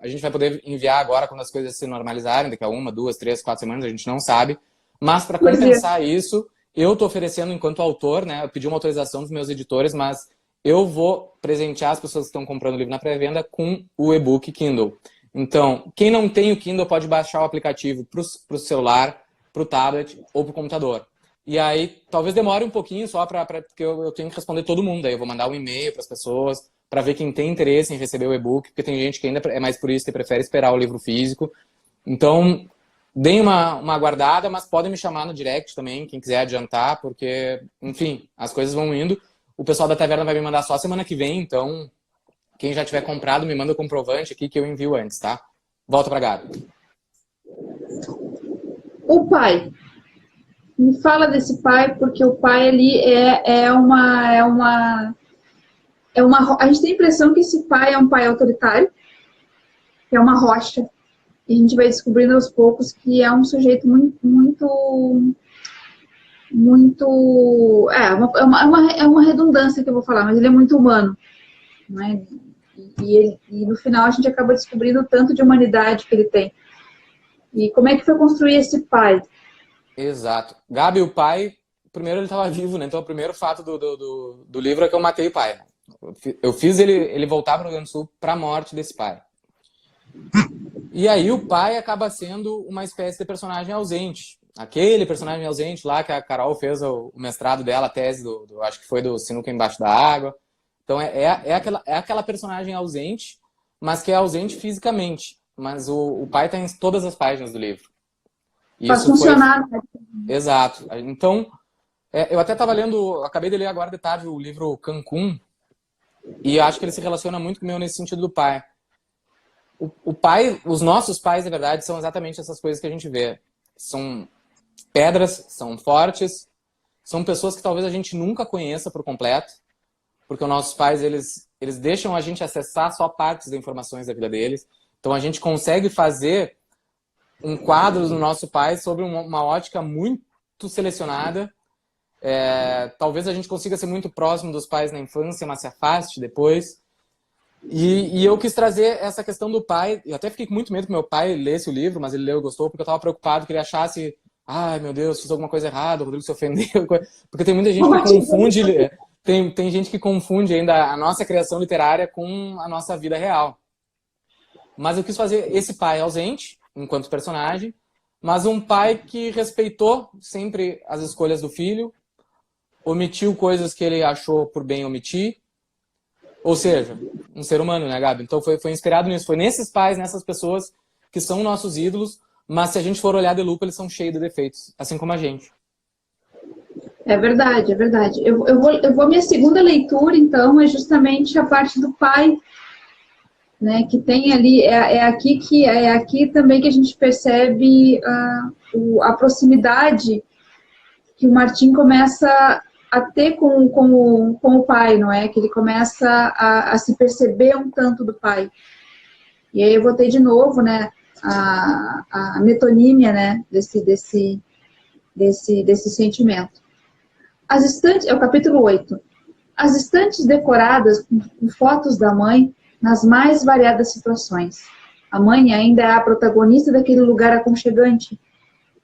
A gente vai poder enviar agora quando as coisas se normalizarem, daqui a 1, 2, 3, 4 semanas, a gente não sabe. Mas para compensar isso, eu estou oferecendo enquanto autor, né? Eu pedi uma autorização dos meus editores, mas eu vou presentear as pessoas que estão comprando o livro na pré-venda com o e-book Kindle. Então, quem não tem o Kindle pode baixar o aplicativo para o celular, para o tablet ou para o computador. E aí, talvez demore um pouquinho só, porque eu tenho que responder todo mundo. Aí eu vou mandar um e-mail para as pessoas, para ver quem tem interesse em receber o e-book, porque tem gente que ainda é mais purista e prefere esperar o livro físico. Então, deem uma aguardada, mas podem me chamar no direct também, quem quiser adiantar, porque, enfim, as coisas vão indo. O pessoal da Taverna vai me mandar só semana que vem, então quem já tiver comprado me manda o comprovante aqui que eu envio antes, tá? Volta pra Gabi. O pai. Me fala desse pai, porque o pai ali a gente tem a impressão que esse pai é um pai autoritário, que é uma rocha. E a gente vai descobrindo aos poucos que é um sujeito é uma redundância que eu vou falar, mas ele é muito humano, né? E no final a gente acaba descobrindo o tanto de humanidade que ele tem. E como é que foi construir esse pai? Exato. Gabi, o pai, primeiro ele estava vivo, né? Então o primeiro fato do livro é que eu matei o pai. Eu fiz ele voltar para o Rio Grande do Sul para a morte desse pai. E aí o pai acaba sendo uma espécie de personagem ausente. Aquele personagem ausente lá que a Carol fez o mestrado dela, a tese acho que foi do Sinuca Embaixo da Água. Então é aquela personagem ausente, mas que é ausente fisicamente. Mas o pai está em todas as páginas do livro. Faz funcionar. Exato. Então, Eu até estava lendo, acabei de ler agora de tarde o livro Cancún, e acho que ele se relaciona muito com o meu nesse sentido do pai. O pai, os nossos pais, na verdade, são exatamente essas coisas que a gente vê. São pedras, são fortes, são pessoas que talvez a gente nunca conheça por completo, porque os nossos pais, eles deixam a gente acessar só partes das informações da vida deles. Então a gente consegue fazer um quadro do nosso pai sobre uma ótica muito selecionada. Talvez a gente consiga ser muito próximo dos pais na infância, mas se afaste depois. E eu quis trazer essa questão do pai. Eu até fiquei com muito medo que meu pai lesse o livro, mas ele leu e gostou, porque eu estava preocupado que ele achasse: ai, meu Deus, fiz alguma coisa errada, o Rodrigo se ofendeu. Porque tem muita gente que confunde... Tem gente que confunde ainda a nossa criação literária com a nossa vida real. Mas eu quis fazer esse pai ausente, enquanto personagem, mas um pai que respeitou sempre as escolhas do filho, omitiu coisas que ele achou por bem omitir. Ou seja, um ser humano, né, Gabi? Então foi inspirado nisso. Foi nesses pais, nessas pessoas que são nossos ídolos, mas se a gente for olhar de lupa, eles são cheios de defeitos, assim como a gente. É verdade, é verdade. A minha segunda leitura, então, é justamente a parte do pai, né, que tem ali, é aqui também que a gente percebe a proximidade que o Martim começa a ter com o pai, não é? Que ele começa a se perceber um tanto do pai. E aí eu voltei de novo, né, a metonímia, né, desse sentimento. As estantes, é o capítulo 8. As estantes decoradas com fotos da mãe nas mais variadas situações. A mãe ainda é a protagonista daquele lugar aconchegante,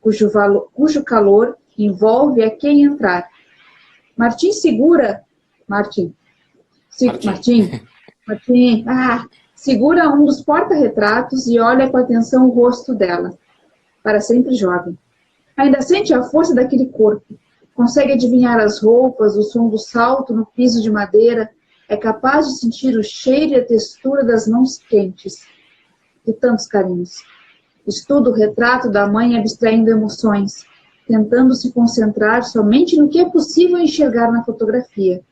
cujo calor envolve a quem entrar. Martim segura um dos porta-retratos e olha com atenção o rosto dela, para sempre jovem. Ainda sente a força daquele corpo. Consegue adivinhar as roupas, o som do salto no piso de madeira, é capaz de sentir o cheiro e a textura das mãos quentes, de tantos carinhos. Estuda o retrato da mãe abstraindo emoções, tentando se concentrar somente no que é possível enxergar na fotografia.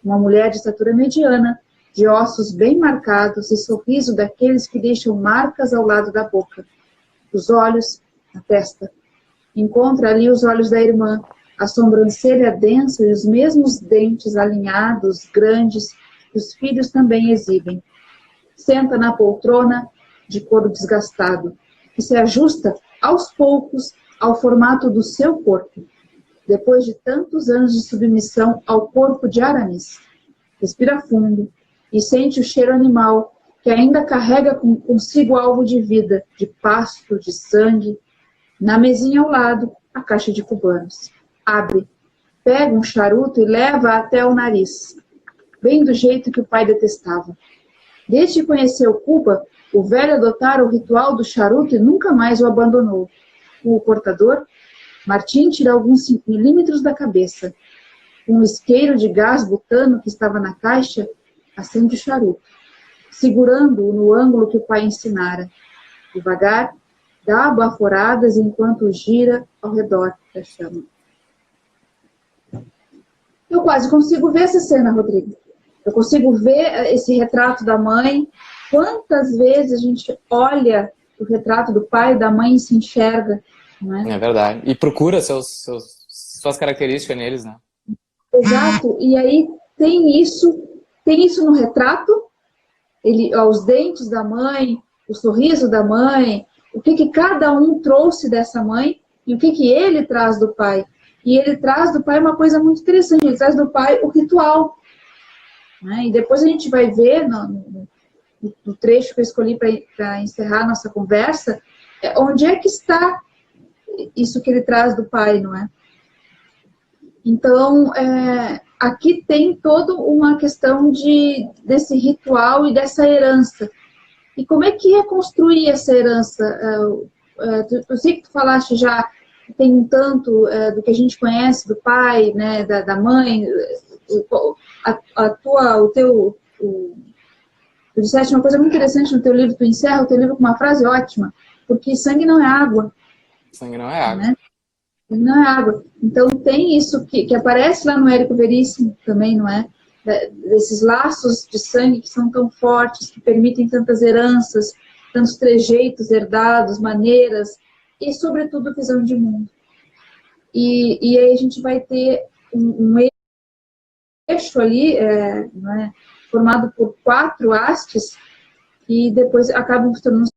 Uma mulher de estatura mediana, de ossos bem marcados e sorriso daqueles que deixam marcas ao lado da boca. Os olhos, a testa. Encontra ali os olhos da irmã, a sobrancelha densa e os mesmos dentes alinhados, grandes, que os filhos também exibem. Senta na poltrona de couro desgastado, que se ajusta aos poucos ao formato do seu corpo, depois de tantos anos de submissão ao corpo de Aramis. Respira fundo e sente o cheiro animal que ainda carrega consigo algo de vida, de pasto, de sangue. Na mesinha ao lado, a caixa de cubanos. Abre, pega um charuto e leva até o nariz, bem do jeito que o pai detestava. Desde que conheceu Cuba, o velho adotara o ritual do charuto e nunca mais o abandonou. Com o cortador, Martim tira alguns milímetros da cabeça. Com o isqueiro de gás butano que estava na caixa, acende o charuto, segurando-o no ângulo que o pai ensinara. Devagar, dá baforadas enquanto gira ao redor da chama. Eu quase consigo ver essa cena, Rodrigo. Eu consigo ver esse retrato da mãe. Quantas vezes a gente olha o retrato do pai e da mãe e se enxerga, não é? É verdade. E procura suas características neles, né? Exato. E aí tem isso no retrato, os dentes da mãe, o sorriso da mãe, o que cada um trouxe dessa mãe e o que ele traz do pai. E ele traz do pai uma coisa muito interessante, ele traz do pai o ritual. Né? E depois a gente vai ver no trecho que eu escolhi para encerrar a nossa conversa, onde é que está isso que ele traz do pai, não é? Então, aqui tem toda uma questão desse ritual e dessa herança. E como é que é construir essa herança? Eu sei que tu falaste já, tem um tanto do que a gente conhece do pai, né, da mãe, tu disseste uma coisa muito interessante no teu livro, tu encerra o teu livro com uma frase ótima, porque sangue não é água. Sangue não é água. Né? Não é água. Então, tem isso que aparece lá no Érico Veríssimo também, não é? Desses laços de sangue que são tão fortes, que permitem tantas heranças, tantos trejeitos herdados, maneiras, e, sobretudo, visão de mundo. E aí a gente vai ter um eixo ali, não é? Formado por 4 hastes, que depois acabam se tornando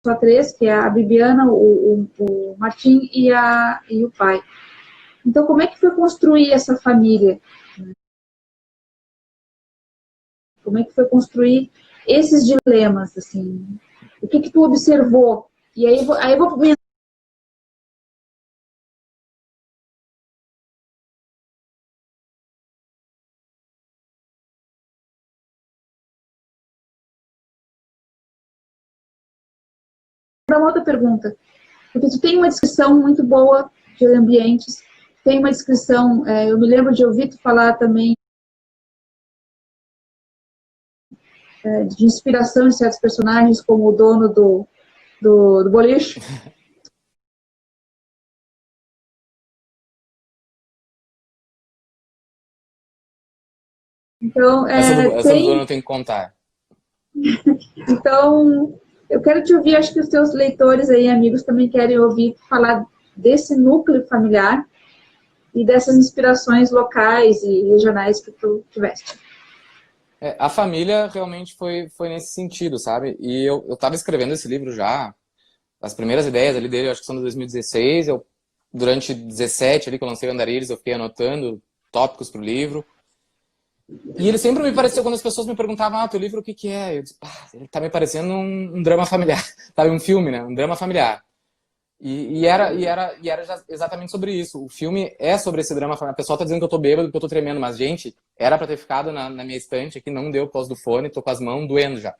só 3, que é a Bibiana, o Martim e o pai. Então, como é que foi construir essa família? Como é que foi construir esses dilemas, assim? O que tu observou? E aí eu vou para uma outra pergunta. Porque tu tem uma descrição muito boa de ambientes, tem uma descrição, eu me lembro de ouvir tu falar também de inspiração de certos personagens, como o dono do boliche. Então, Essa do dono tem... eu tenho que contar. Então, eu quero te ouvir, acho que os teus leitores aí, amigos, também querem ouvir falar desse núcleo familiar e dessas inspirações locais e regionais que tu tiveste. A família realmente foi nesse sentido, sabe? E eu tava escrevendo esse livro já, as primeiras ideias ali dele, eu acho que são de 2016, durante 17, ali que eu lancei o Andarilhos, eu fiquei anotando tópicos pro livro. E ele sempre me pareceu, quando as pessoas me perguntavam, teu livro o que que é? Eu disse, ele tá me parecendo um drama familiar, sabe? Um filme, né? Um drama familiar. E era exatamente sobre isso. O filme é sobre esse drama familiar. O pessoal tá dizendo que eu tô bêbado, que eu tô tremendo, mas, gente, era pra ter ficado na minha estante aqui, não deu por causa do fone, tô com as mãos doendo já.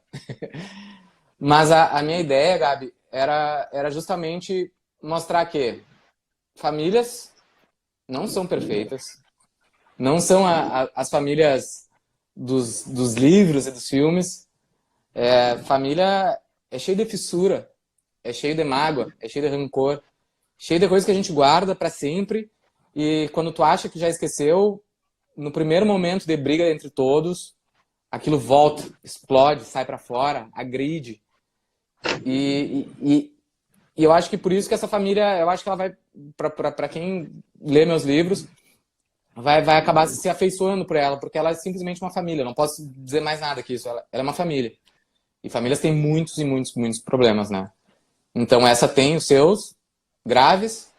Mas a minha ideia, Gabi, era justamente mostrar que famílias não são perfeitas, não são as famílias dos livros e dos filmes. Família é cheia de fissura, é cheio de mágoa, é cheio de rancor, cheio de coisas que a gente guarda para sempre e quando tu acha que já esqueceu, no primeiro momento de briga entre todos, aquilo volta, explode, sai para fora, agride. E eu acho que por isso que essa família, eu acho que ela vai, para quem lê meus livros, vai acabar se afeiçoando por ela, porque ela é simplesmente uma família, não posso dizer mais nada que isso, ela é uma família. E famílias têm muitos e muitos, muitos problemas, né? Então essa tem os seus graves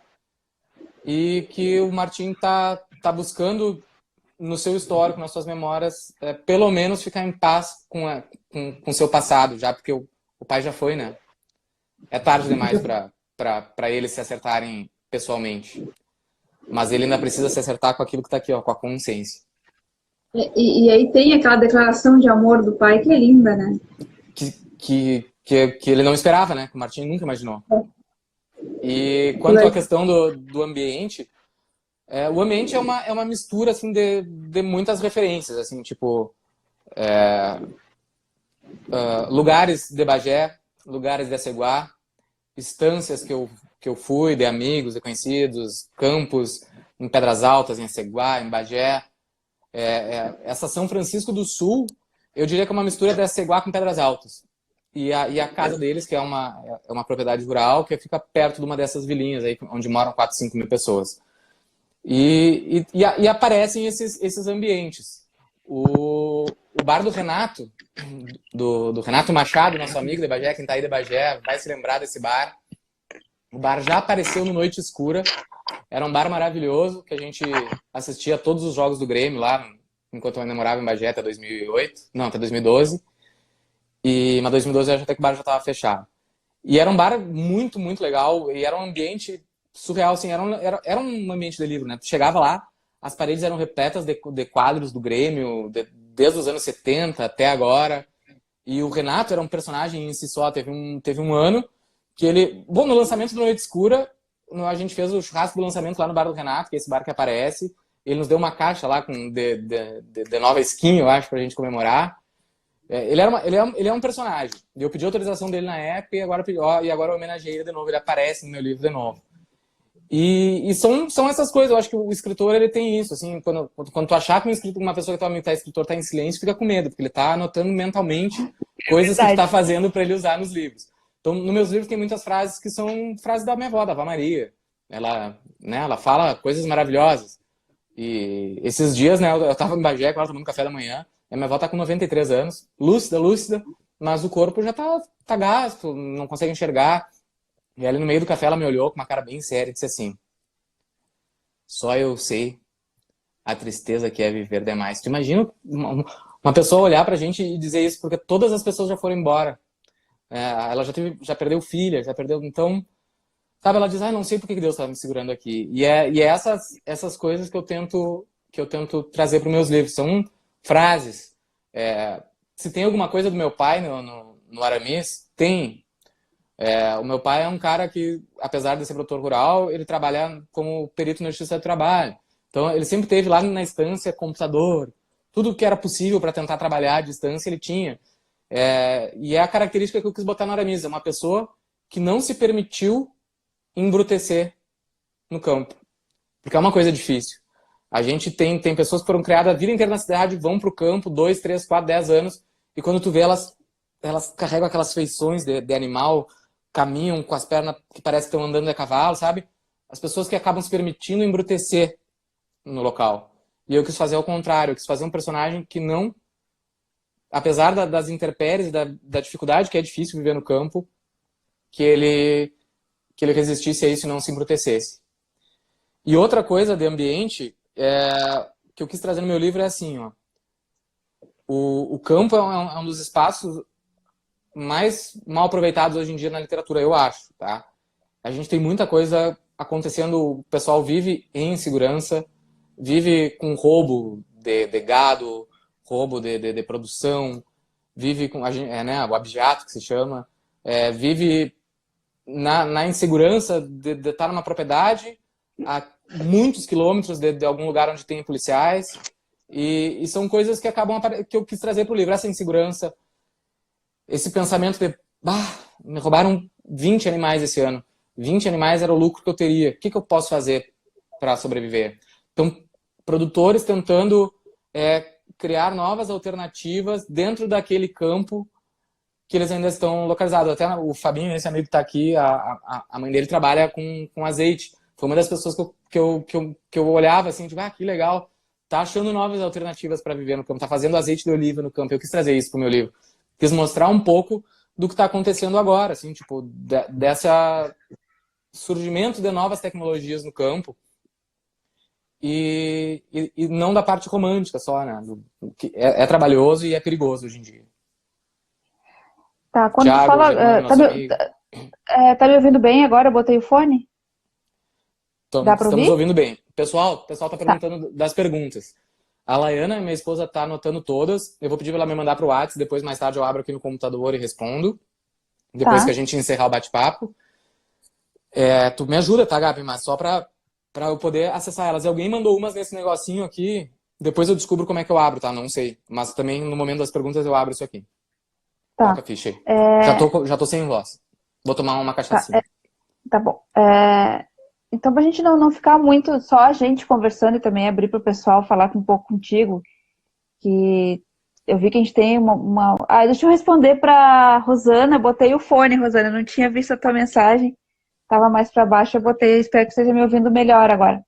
e que o Martim tá buscando no seu histórico, nas suas memórias, pelo menos ficar em paz com o seu passado, já porque o pai já foi, né? É tarde demais para eles se acertarem pessoalmente. Mas ele ainda precisa se acertar com aquilo que tá aqui, ó, com a consciência. E aí tem aquela declaração de amor do pai, que é linda, né? Que ele não esperava, né? Que o Martim nunca imaginou. E quanto à questão do ambiente, o ambiente é uma mistura assim de muitas referências, assim, tipo lugares de Bagé, lugares de Aceguá, estâncias que eu fui, de amigos, de conhecidos, campos em Pedras Altas, em Aceguá, em Bagé. Essa São Francisco do Sul, eu diria que é uma mistura de Aceguá com Pedras Altas. E a casa deles, que é uma propriedade rural, que fica perto de uma dessas vilinhas aí, onde moram 4, 5 mil pessoas. E aparecem esses ambientes. O bar do Renato, do Renato Machado, nosso amigo de Bagé, quem tá aí de Bagé, vai se lembrar desse bar. O bar já apareceu no Noite Escura. Era um bar maravilhoso, que a gente assistia a todos os jogos do Grêmio lá, enquanto eu ainda morava em Bagé, até 2008. Não, até 2012. Mas 2012 até que o bar já estava fechado. E era um bar muito, muito legal. E era um ambiente surreal, assim. Era um ambiente de livro, né? Tu chegava lá, as paredes eram repletas de quadros do Grêmio, desde os anos 70 até agora. E o Renato era um personagem em si só. Teve um ano que ele... Bom, no lançamento do Noite Escura, a gente fez o churrasco do lançamento lá no Bar do Renato, que é esse bar que aparece. Ele nos deu uma caixa lá com de nova skin, eu acho, pra gente comemorar. Ele é um personagem. E eu pedi autorização dele na época e agora eu homenageei ele de novo. Ele aparece no meu livro de novo. E são essas coisas. Eu acho que o escritor, ele tem isso. Assim, quando tu achar que uma pessoa que tá escritor tá em silêncio, fica com medo, porque ele tá anotando mentalmente coisas que tu tá fazendo para ele usar nos livros. Então, nos meus livros tem muitas frases que são frases da minha avó, da Avó Maria. Ela fala coisas maravilhosas. E esses dias, né, eu tava em Bagé, agora tomando café da manhã, e a minha avó tá com 93 anos, lúcida, mas o corpo já tá gasto, não consegue enxergar. E ali no meio do café ela me olhou com uma cara bem séria e disse assim: só eu sei a tristeza que é viver demais. Tu imagina uma pessoa olhar pra gente e dizer isso, porque todas as pessoas já foram embora. Ela já perdeu filha, já perdeu... Então, sabe, ela diz, não sei por que Deus tá me segurando aqui. E é essas coisas que eu tento trazer para os meus livros. São frases. Se tem alguma coisa do meu pai no Aramis, tem. O meu pai é um cara que, apesar de ser produtor rural, ele trabalha como perito na Justiça do Trabalho. Então, ele sempre teve lá na estância computador. Tudo que era possível para tentar trabalhar à distância, ele tinha. E é a característica que eu quis botar no Aramis. É uma pessoa que não se permitiu embrutecer no campo. Porque é uma coisa difícil. A gente tem pessoas que foram criadas a vida inteira na cidade, vão para o campo, 2, 3, 4, 10 anos, e quando tu vê, elas carregam aquelas feições de animal, caminham com as pernas que parece que estão andando de cavalo, sabe? As pessoas que acabam se permitindo embrutecer no local. E eu quis fazer ao contrário, eu quis fazer um personagem que não, apesar das intempéries, da dificuldade que é difícil viver no campo, que ele resistisse a isso e não se embrutecesse. E outra coisa de ambiente que eu quis trazer no meu livro é assim, ó. O campo é um dos espaços mais mal aproveitados hoje em dia na literatura, eu acho, tá? A gente tem muita coisa acontecendo, o pessoal vive em insegurança, vive com roubo de gado, roubo de produção, vive com o abigeato, que se chama, vive na insegurança de estar numa propriedade a muitos quilômetros de algum lugar onde tem policiais, e são coisas que que eu quis trazer para o livro, essa insegurança, esse pensamento de me roubaram 20 animais esse ano, 20 animais era o lucro que eu teria, o que eu posso fazer para sobreviver? Então, produtores tentando criar novas alternativas dentro daquele campo que eles ainda estão localizados. Até o Fabinho, esse amigo que está aqui, a mãe dele trabalha com azeite. Foi uma das pessoas que eu olhava assim, tipo, que legal, tá achando novas alternativas para viver no campo, tá fazendo azeite de oliva no campo. Eu quis trazer isso pro meu livro. Quis mostrar um pouco do que está acontecendo agora, assim, tipo, dessa surgimento de novas tecnologias no campo e não da parte romântica só, né? Que é trabalhoso e é perigoso hoje em dia. Tá, quando Thiago, tu fala, tá me ouvindo bem agora? Eu botei o fone? Dá pra estamos ouvir? ouvindo bem. O pessoal tá perguntando das perguntas. A Laiana, minha esposa, tá anotando todas. Eu vou pedir pra ela me mandar pro WhatsApp, depois mais tarde eu abro aqui no computador e respondo. Depois que a gente encerrar o bate-papo. Tu me ajuda, tá, Gabi? Mas só pra eu poder acessar elas. E alguém mandou umas nesse negocinho aqui, depois eu descubro como é que eu abro, tá? Não sei. Mas também no momento das perguntas eu abro isso aqui. Tá. Toca a ficha aí. Já tô sem voz. Vou tomar uma cachaçinha. Tá bom. Então, pra gente não ficar muito só a gente conversando e também abrir pro pessoal falar um pouco contigo, que eu vi que a gente tem uma... deixa eu responder pra Rosana. Botei o fone, Rosana. Eu não tinha visto a tua mensagem. Tava mais pra baixo, eu botei. Espero que você esteja me ouvindo melhor agora.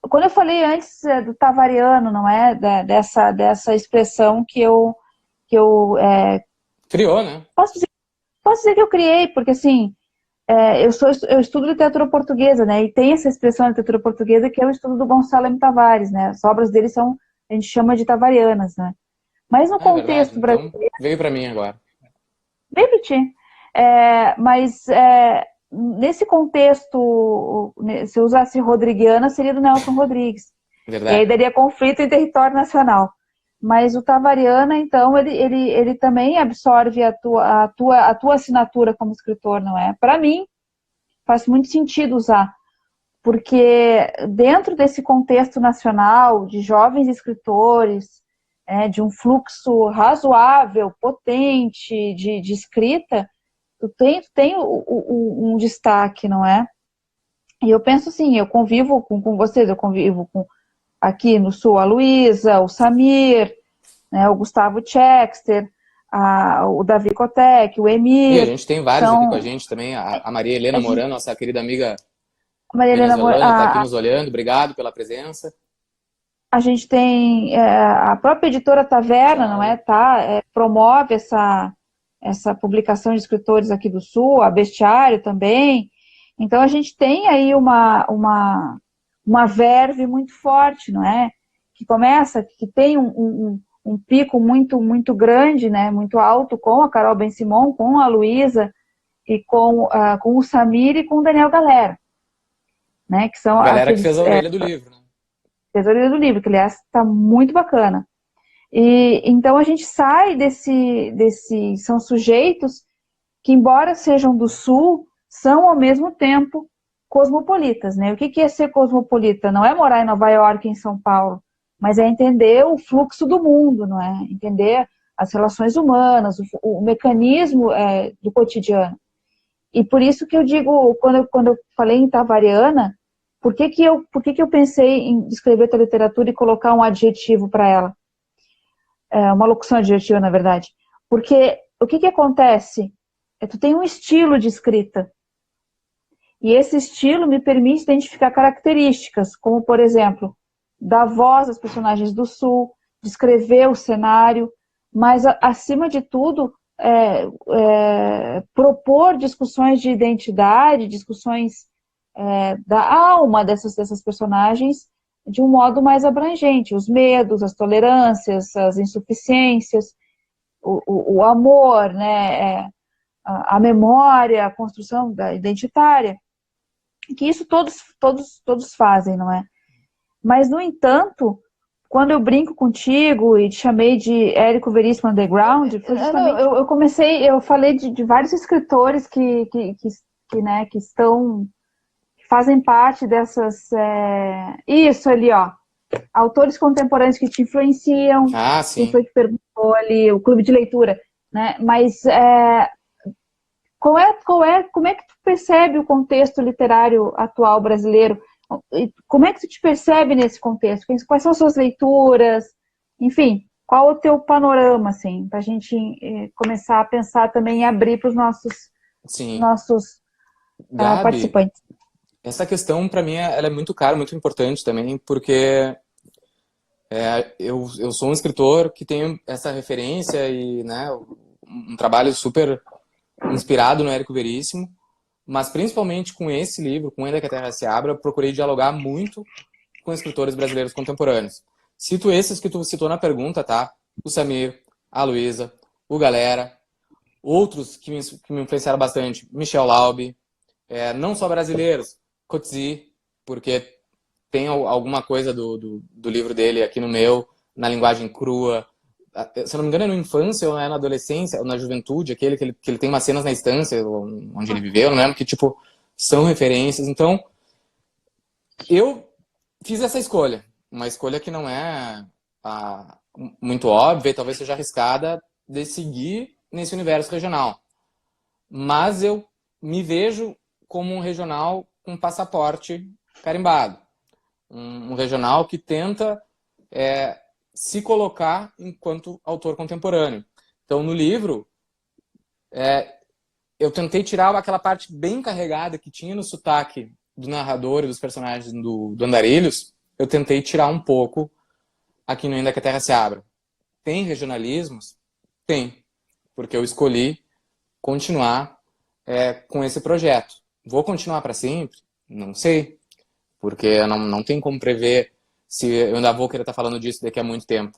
Quando eu falei antes do Tavariano, não é? Dessa expressão que eu criou, né? Posso dizer que eu criei, porque assim, eu estudo literatura portuguesa, né? E tem essa expressão de literatura portuguesa que é o estudo do Gonçalo M. Tavares, né? As obras dele a gente chama de tavarianas, né? Mas no contexto brasileiro... Então, veio para mim agora. Veio para ti. Mas nesse contexto, se eu usasse rodriguiana, seria do Nelson Rodrigues. Verdade. E aí daria conflito em território nacional. mas o Tavariana, então, ele também absorve a tua assinatura como escritor, não é? Para mim, faz muito sentido usar, porque dentro desse contexto nacional, de jovens escritores, de um fluxo razoável, potente de escrita, tu tem um destaque, não é? E eu penso assim, eu convivo com vocês, eu convivo com aqui no Sul a Luísa, o Samir, né, o Gustavo Chexter, o Davi Kotek, o E a Emir. gente tem vários aqui com a gente também. A Maria Helena Moran, nossa querida amiga A Maria Helena, venezuelana, está aqui nos olhando. Obrigado pela presença. a gente tem a própria editora Taverna, não é? Promove essa publicação de escritores aqui do Sul, a Bestiário também. Então a gente tem aí uma verve muito forte, não é? Que tem um pico muito grande, né? Muito alto com a Carol Ben-Simon, com a Luísa e com o Samir e com o Daniel Galera, né? Que são A galera aqueles, que fez a orelha do livro, né? fez a orelha do livro, que aliás está muito bacana. E então a gente sai são sujeitos que, embora sejam do Sul, são ao mesmo tempo cosmopolitas, né? O que é ser cosmopolita? Não é morar em Nova York, em São Paulo, mas é entender o fluxo do mundo, não é? Entender as relações humanas, o mecanismo do cotidiano. E por isso que eu digo, quando eu falei em Tavariana, por que eu pensei em escrever tua literatura e colocar um adjetivo para ela? Uma locução adjetiva, na verdade. Porque o que acontece? Tu tem um estilo de escrita. E esse estilo me permite identificar características, como, por exemplo, dar voz aos personagens do Sul, descrever o cenário, mas, acima de tudo, propor discussões de identidade, discussões da alma dessas personagens de um modo mais abrangente. Os medos, as tolerâncias, as insuficiências, o amor, né, a memória, a construção identitária, que isso todos fazem, não é? Mas, no entanto, quando eu brinco contigo e te chamei de Érico Veríssimo Underground, foi justamente, eu falei de vários escritores que fazem parte dessas, isso ali, ó, autores contemporâneos que te influenciam, sim. quem foi que perguntou ali, o clube de leitura, né? Mas como é que tu percebe o contexto literário atual brasileiro? Como é que tu te percebe nesse contexto? Quais são as suas leituras? Enfim, qual o teu panorama, assim, para a gente começar a pensar também e abrir para os nossos Gabi, participantes? essa questão, para mim, ela é muito cara, muito importante também, porque eu sou um escritor que tem essa referência e, né, um trabalho super inspirado no Érico Veríssimo, mas principalmente com esse livro, com Ainda que a Terra se Abra, eu procurei dialogar muito com escritores brasileiros contemporâneos. Cito esses que tu citou na pergunta, tá? O Samir, a Luísa, o Galera, outros que me influenciaram bastante, Michel Laube, não só brasileiros, Coetzee, porque tem alguma coisa do livro dele aqui no meu, na linguagem crua. Se eu não me engano, é na infância ou é na adolescência, ou na juventude, aquele que ele tem umas cenas na estância onde ele viveu, não lembro, que tipo, são referências. Então, eu fiz essa escolha. Uma escolha que não é muito óbvia e talvez seja arriscada de seguir nesse universo regional. Mas eu me vejo como um regional com passaporte carimbado. Um regional que tenta se colocar enquanto autor contemporâneo. Então, no livro, eu tentei tirar aquela parte bem carregada que tinha no sotaque do narrador e dos personagens do Andarilhos, eu tentei tirar um pouco aqui no Ainda que a Terra se Abra. Tem regionalismos? Tem, porque eu escolhi continuar com esse projeto. Vou continuar para sempre? Não sei, porque não tem como prever se eu ainda vou querer estar falando disso daqui a muito tempo.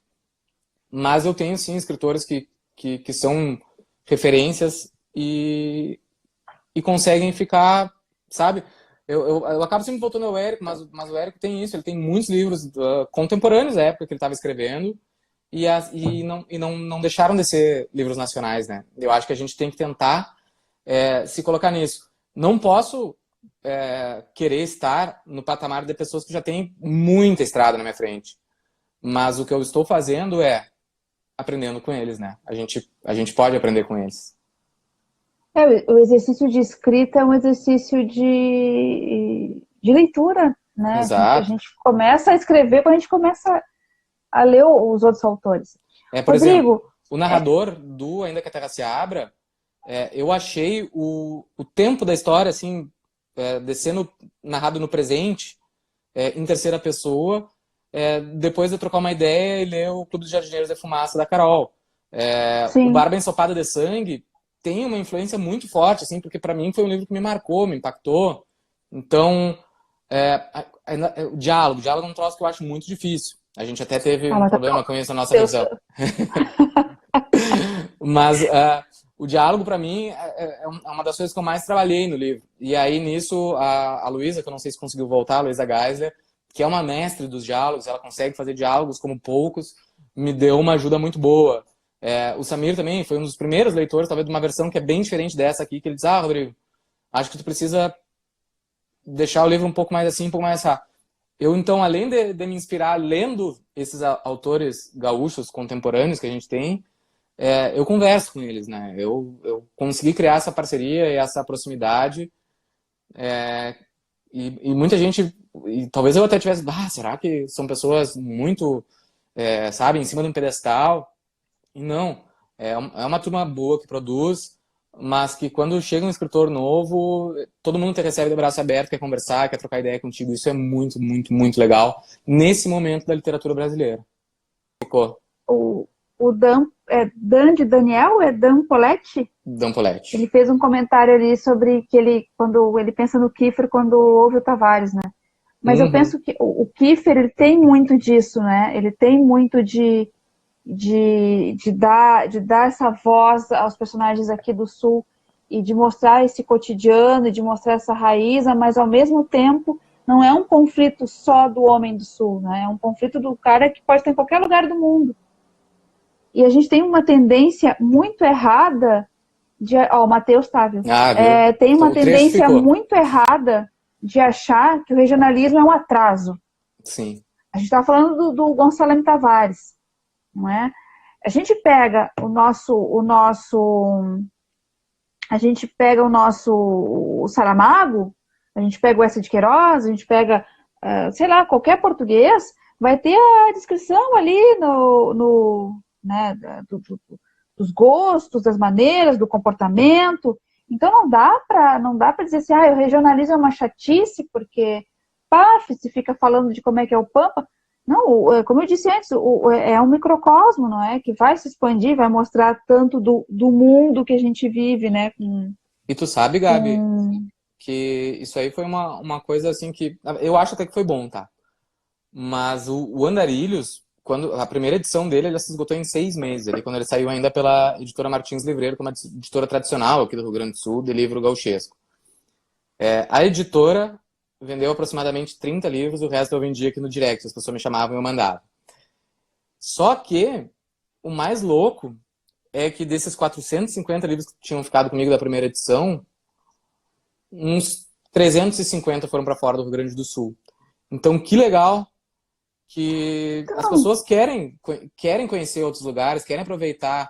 Mas eu tenho, sim, escritores que são referências e conseguem ficar, sabe? Eu acabo sempre voltando ao Érico, mas o Érico tem isso, ele tem muitos livros contemporâneos da época que ele estava escrevendo não deixaram de ser livros nacionais, né? Eu acho que a gente tem que tentar se colocar nisso. Não posso querer estar no patamar de pessoas que já têm muita estrada na minha frente. Mas o que eu estou fazendo é aprendendo com eles, né? A gente pode aprender com eles. O exercício de escrita é um exercício de leitura, né? A Exato. gente começa a escrever quando a gente começa a ler os outros autores. Por Rodrigo, exemplo, o narrador do Ainda que a Terra se Abra, eu achei o tempo da história, assim, sendo narrado no presente, em terceira pessoa, depois de trocar uma ideia e ler o Clube dos Jardineiros da Fumaça, da Carol. O Barba Ensopada de Sangue tem uma influência muito forte, assim, porque para mim foi um livro que me marcou, me impactou. Então, o diálogo é um troço que eu acho muito difícil. A gente até teve um problema com isso na nossa revisão. Mas o diálogo, para mim, é uma das coisas que eu mais trabalhei no livro. E aí, nisso, a Luísa, que eu não sei se conseguiu voltar, a Luísa Geisler, que é uma mestre dos diálogos, ela consegue fazer diálogos como poucos, me deu uma ajuda muito boa. O Samir também foi um dos primeiros leitores, talvez de uma versão que é bem diferente dessa aqui, que ele diz, Rodrigo, acho que tu precisa deixar o livro um pouco mais assim, um pouco mais assim. Eu, então, além de me inspirar lendo esses autores gaúchos contemporâneos que a gente tem, eu converso com eles, né? Eu consegui criar essa parceria e essa proximidade, e muita gente, e talvez eu até tivesse, será que são pessoas muito, sabe, em cima de um pedestal? E não, é uma turma boa que produz, mas que quando chega um escritor novo, todo mundo te recebe de braço aberto, quer conversar, quer trocar ideia contigo. Isso é muito, muito, muito legal nesse momento da literatura brasileira. Ficou. O Dan de Daniel, Dan Poletti? Dan Poletti. Ele fez um comentário ali sobre que quando ele pensa no Kiefer quando ouve o Tavares, né? Mas eu penso que o Kiefer, ele tem muito disso, né? Ele tem muito de dar essa voz aos personagens aqui do Sul e de mostrar esse cotidiano, de mostrar essa raiz, mas ao mesmo tempo não é um conflito só do homem do Sul, né? É um conflito do cara que pode estar em qualquer lugar do mundo. E a gente tem uma tendência muito errada o Matheus tá, viu? Tem uma tendência muito errada de achar que o regionalismo é um atraso. Sim. A gente estava falando do Gonçalo Tavares, não é? A gente pega o Saramago, a gente pega o Eça de Queiroz, a gente pega, sei lá, qualquer português, vai ter a descrição ali né, dos gostos, das maneiras, do comportamento. Então não dá para dizer assim, o regionalismo é uma chatice, porque se fica falando de como é que é o Pampa. Não, como eu disse antes, é um microcosmo, não é? Que vai se expandir, vai mostrar tanto do mundo que a gente vive, né? E tu sabe, Gabi, que isso aí foi uma coisa assim que eu acho até que foi bom, tá? Mas o Andarilhos, quando a primeira edição dele, ele se esgotou em 6 meses, ali, quando ele saiu ainda pela editora Martins Livreiro, como uma editora tradicional aqui do Rio Grande do Sul, de livro gauchesco. A editora vendeu aproximadamente 30 livros, o resto eu vendia aqui no direct, as pessoas me chamavam e eu mandava. Só que o mais louco é que desses 450 livros que tinham ficado comigo da primeira edição, uns 350 foram para fora do Rio Grande do Sul. Então, que legal que as pessoas querem conhecer outros lugares, querem aproveitar.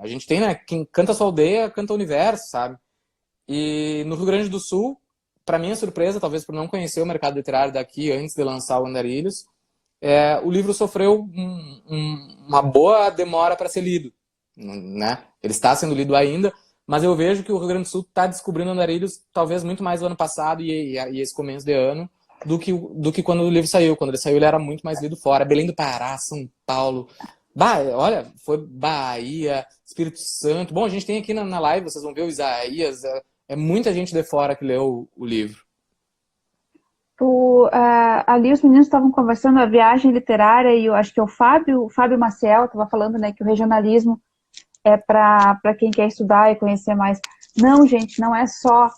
A gente tem, né, quem canta a sua aldeia, canta o universo, sabe? E no Rio Grande do Sul, para minha surpresa, talvez por não conhecer o mercado literário daqui antes de lançar o Andarilhos, o livro sofreu uma boa demora para ser lido, né? Ele está sendo lido ainda, mas eu vejo que o Rio Grande do Sul está descobrindo Andarilhos talvez muito mais no ano passado e esse começo de ano do que quando o livro saiu. Quando ele saiu, ele era muito mais lido fora. Belém do Pará, São Paulo, olha, foi Bahia, Espírito Santo. Bom, a gente tem aqui na live, vocês vão ver o Isaías, muita gente de fora que leu o livro. Ali os meninos estavam conversando a viagem literária e eu acho que o Fábio Maciel estava falando, né, que o regionalismo é para quem quer estudar e conhecer mais. Não, gente, não é só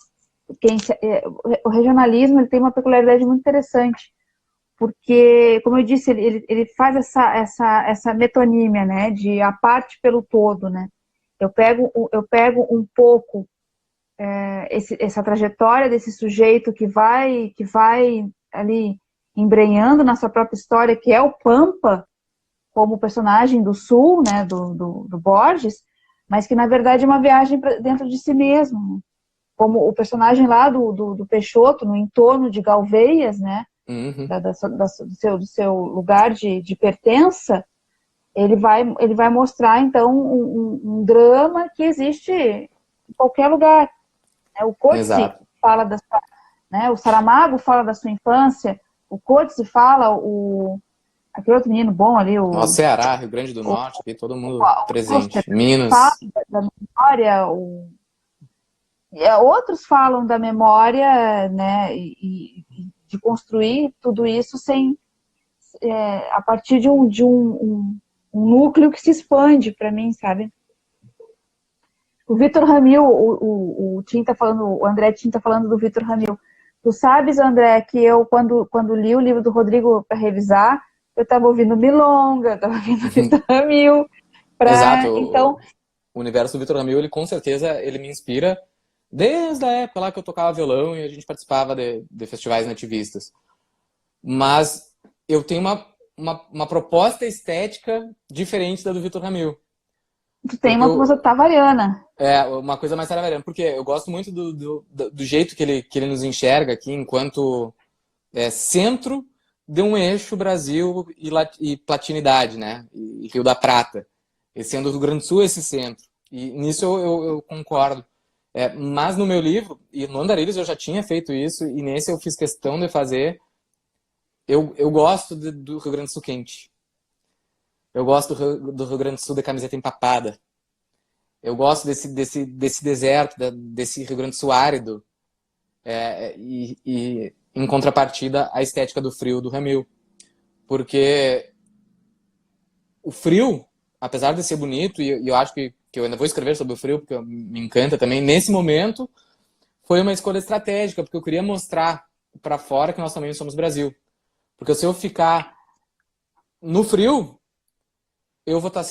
o regionalismo, ele tem uma peculiaridade muito interessante. porque, como eu disse, ele faz essa metonímia, né, de a parte pelo todo, né. Eu pego um pouco essa trajetória desse sujeito que vai ali embrenhando na sua própria história, que é o Pampa, como personagem do Sul, né, do Borges, mas que na verdade é uma viagem dentro de si mesmo, como o personagem lá do Peixoto, no entorno de Galveias, né, Uhum. do seu lugar de pertença, ele vai mostrar então um drama que existe em qualquer lugar. O Coetzee Exato. fala né, o Saramago fala da sua infância, o Coetzee fala, aquele outro menino bom ali, Nosso Ceará, Rio Grande do Norte, aqui todo mundo Foster, presente. fala Minas. da memória, outros falam da memória, né, e de construir tudo isso a partir de um núcleo que se expande para mim, sabe? O Vitor Ramil, o Tim tá falando, o André Tim tá falando do Vitor Ramil. Tu sabes, André, que eu, quando li o livro do Rodrigo para revisar, eu estava ouvindo Milonga, estava ouvindo Vitor Ramil. Exato. Então, o universo do Vitor Ramil, ele com certeza ele me inspira desde a época lá que eu tocava violão e a gente participava de festivais nativistas. Mas eu tenho uma proposta estética diferente da do Vitor Ramil. Tu tem uma coisa tavariana. Uma coisa mais tavariana, porque eu gosto muito do jeito que ele nos enxerga aqui enquanto centro de um eixo Brasil e Platinidade, né? E Rio da Prata. E sendo o Rio Grande do Sul esse centro. E nisso eu concordo. Mas no meu livro, e no Andarilhos eu já tinha feito isso, e nesse eu fiz questão de fazer. Eu gosto do Rio Grande do Sul quente. Eu gosto do Rio Grande do Sul de camiseta empapada. Eu gosto desse deserto, desse Rio Grande do Sul árido. E em contrapartida, a estética do frio do Ramil. Porque o frio, apesar de ser bonito, e eu acho que eu ainda vou escrever sobre o frio, porque me encanta também, nesse momento, foi uma escolha estratégica, porque eu queria mostrar para fora que nós também somos Brasil. Porque se eu ficar no frio, eu vou estar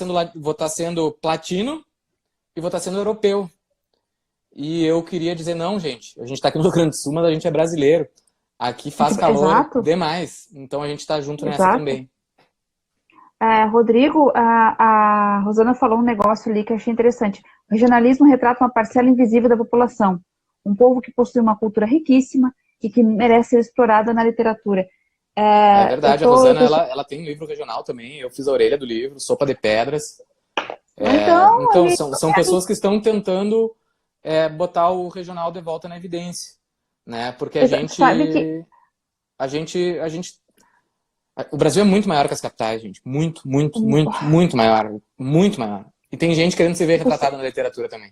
sendo platino e vou estar sendo europeu. E eu queria dizer, não, gente, a gente está aqui no Rio Grande do Sul, mas a gente é brasileiro. Aqui faz calor Exato. demais, então a gente está junto nessa também. Rodrigo, a Rosana falou um negócio ali que eu achei interessante. O regionalismo retrata uma parcela invisível da população, um povo que possui uma cultura riquíssima e que merece ser explorada na literatura. É verdade, a Rosana, ela tem um livro regional também, eu fiz a orelha do livro, Sopa de Pedras. Então são pessoas que estão tentando botar o regional de volta na evidência, né? Porque o Brasil é muito maior que as capitais, gente. Muito maior. Muito maior. E tem gente querendo se ver retratada na literatura também.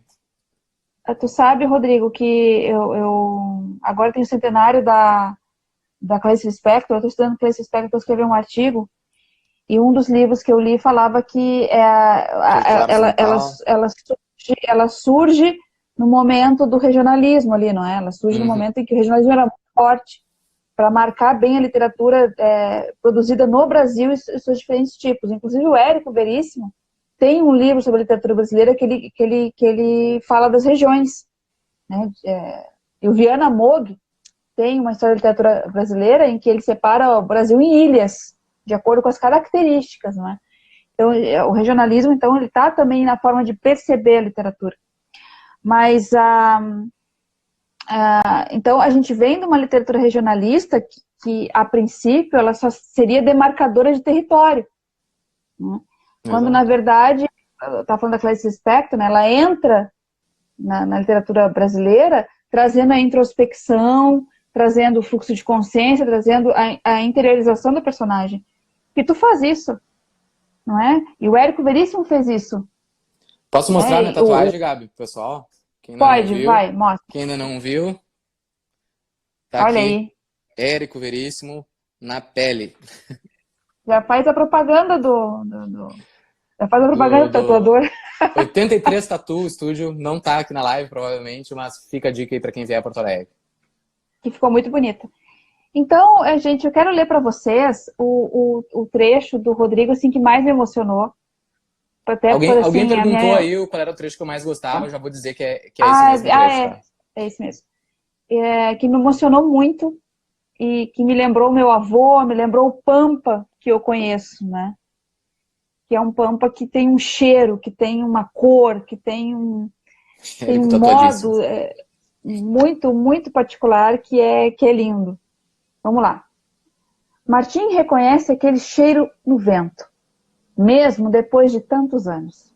Tu sabe, Rodrigo, que eu agora tem o centenário da Clarice Lispector, eu estou estudando Clarice Lispector para escrever um artigo, e um dos livros que eu li falava que ela surge no momento do regionalismo ali, não é? Ela surge no momento em que o regionalismo era muito forte, para marcar bem a literatura produzida no Brasil e seus diferentes tipos. Inclusive o Érico Veríssimo tem um livro sobre a literatura brasileira que ele fala das regiões, né? E o Viana Moog tem uma história da literatura brasileira em que ele separa o Brasil em ilhas, de acordo com as características, não é? Então, o regionalismo, então, ele está também na forma de perceber a literatura. Mas então, a gente vem de uma literatura regionalista que a princípio, ela só seria demarcadora de território. Né? Quando, na verdade, está falando da Clarice Lispector, né, ela entra na literatura brasileira trazendo a introspecção, trazendo o fluxo de consciência, trazendo a interiorização do personagem. E tu faz isso, não é? E o Érico Veríssimo fez isso. Posso mostrar minha tatuagem, Gabi, pessoal? Pode, vai, mostra. Quem ainda não viu, tá Olha aqui, aí. Érico Veríssimo na pele. Já faz a propaganda já faz a propaganda do tatuador. 83 Tattoo Studio, não tá aqui na live, provavelmente, mas fica a dica aí pra quem vier a Porto Alegre. Que ficou muito bonita. Então, gente, eu quero ler para vocês o trecho do Rodrigo assim, que mais me emocionou. Até por, Alguém assim, a perguntou minha... aí qual era o trecho que eu mais gostava, eu já vou dizer que é esse mesmo trecho, tá? É esse mesmo. Que me emocionou muito e que me lembrou meu avô, me lembrou o Pampa que eu conheço, né? Que é um Pampa que tem um cheiro, que tem uma cor, que tem Ele um tatuadíssimo. modo muito, muito particular que é lindo. Vamos lá. Martim reconhece aquele cheiro no vento, mesmo depois de tantos anos.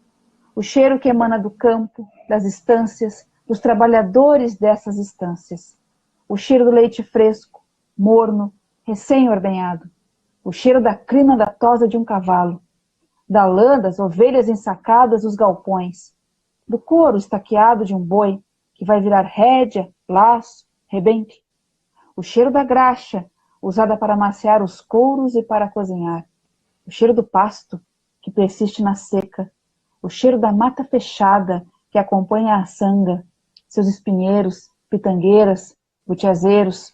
O cheiro que emana do campo, das estâncias, dos trabalhadores dessas estâncias. O cheiro do leite fresco, morno, recém-ordenhado. O cheiro da crina da tosa de um cavalo. Da lã das ovelhas ensacadas dos galpões. Do couro estaqueado de um boi, que vai virar rédea, laço, rebente. O cheiro da graxa, usada para amaciar os couros e para cozinhar. O cheiro do pasto, que persiste na seca. O cheiro da mata fechada, que acompanha a sanga, seus espinheiros, pitangueiras, butiazeiros.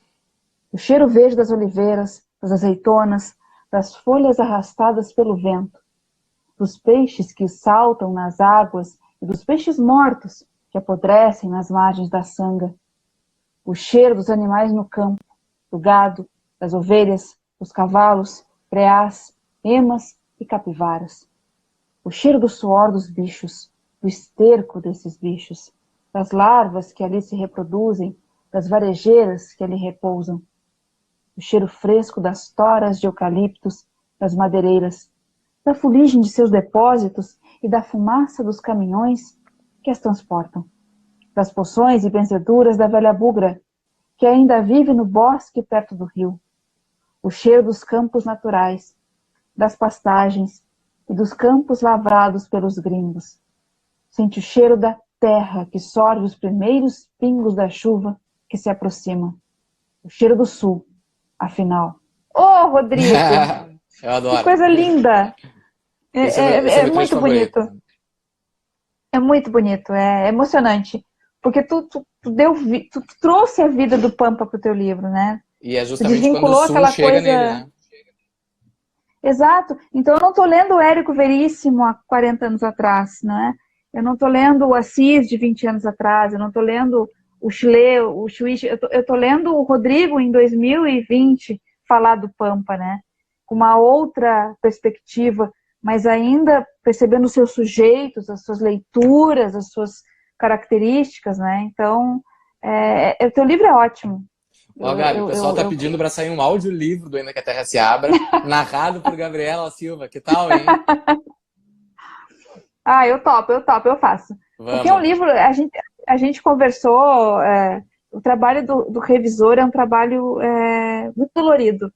O cheiro verde das oliveiras, das azeitonas, das folhas arrastadas pelo vento. Dos peixes que saltam nas águas e dos peixes mortos que apodrecem nas margens da sanga. O cheiro dos animais no campo, do gado, das ovelhas, dos cavalos, preás, emas e capivaras. O cheiro do suor dos bichos, do esterco desses bichos, das larvas que ali se reproduzem, das varejeiras que ali repousam. O cheiro fresco das toras de eucaliptos, das madeireiras, da fuligem de seus depósitos e da fumaça dos caminhões que as transportam. Das poções e benzeduras da velha bugra, que ainda vive no bosque perto do rio. O cheiro dos campos naturais, das pastagens e dos campos lavrados pelos gringos. Sente o cheiro da terra que sorve os primeiros pingos da chuva que se aproxima. O cheiro do sul, afinal. Ô, Rodrigo! Eu adoro. Que coisa linda! Esse é meu trecho Muito favorito. bonito. É muito bonito, é emocionante. Porque tu trouxe a vida do Pampa pro teu livro, né? E é Tu justamente quando o desvinculou Sul aquela chega nele, coisa... né? Exato. Então eu não estou lendo o Érico Veríssimo há 40 anos atrás, né? Eu não estou lendo o Assis de 20 anos atrás, eu não estou lendo o Chile, o Chuiche, eu estou lendo o Rodrigo em 2020 falar do Pampa, né? Com uma outra perspectiva, mas ainda percebendo os seus sujeitos, as suas leituras, as suas características, né? Então, o teu livro é ótimo. Ó, Gabi, o pessoal tá pedindo para sair um audiolivro do Ainda que a Terra se Abra, narrado por Gabriela Silva. Que tal, hein? Ah, eu topo, eu faço. Porque é um Vamos. livro, a gente conversou, o trabalho do revisor é um trabalho muito dolorido,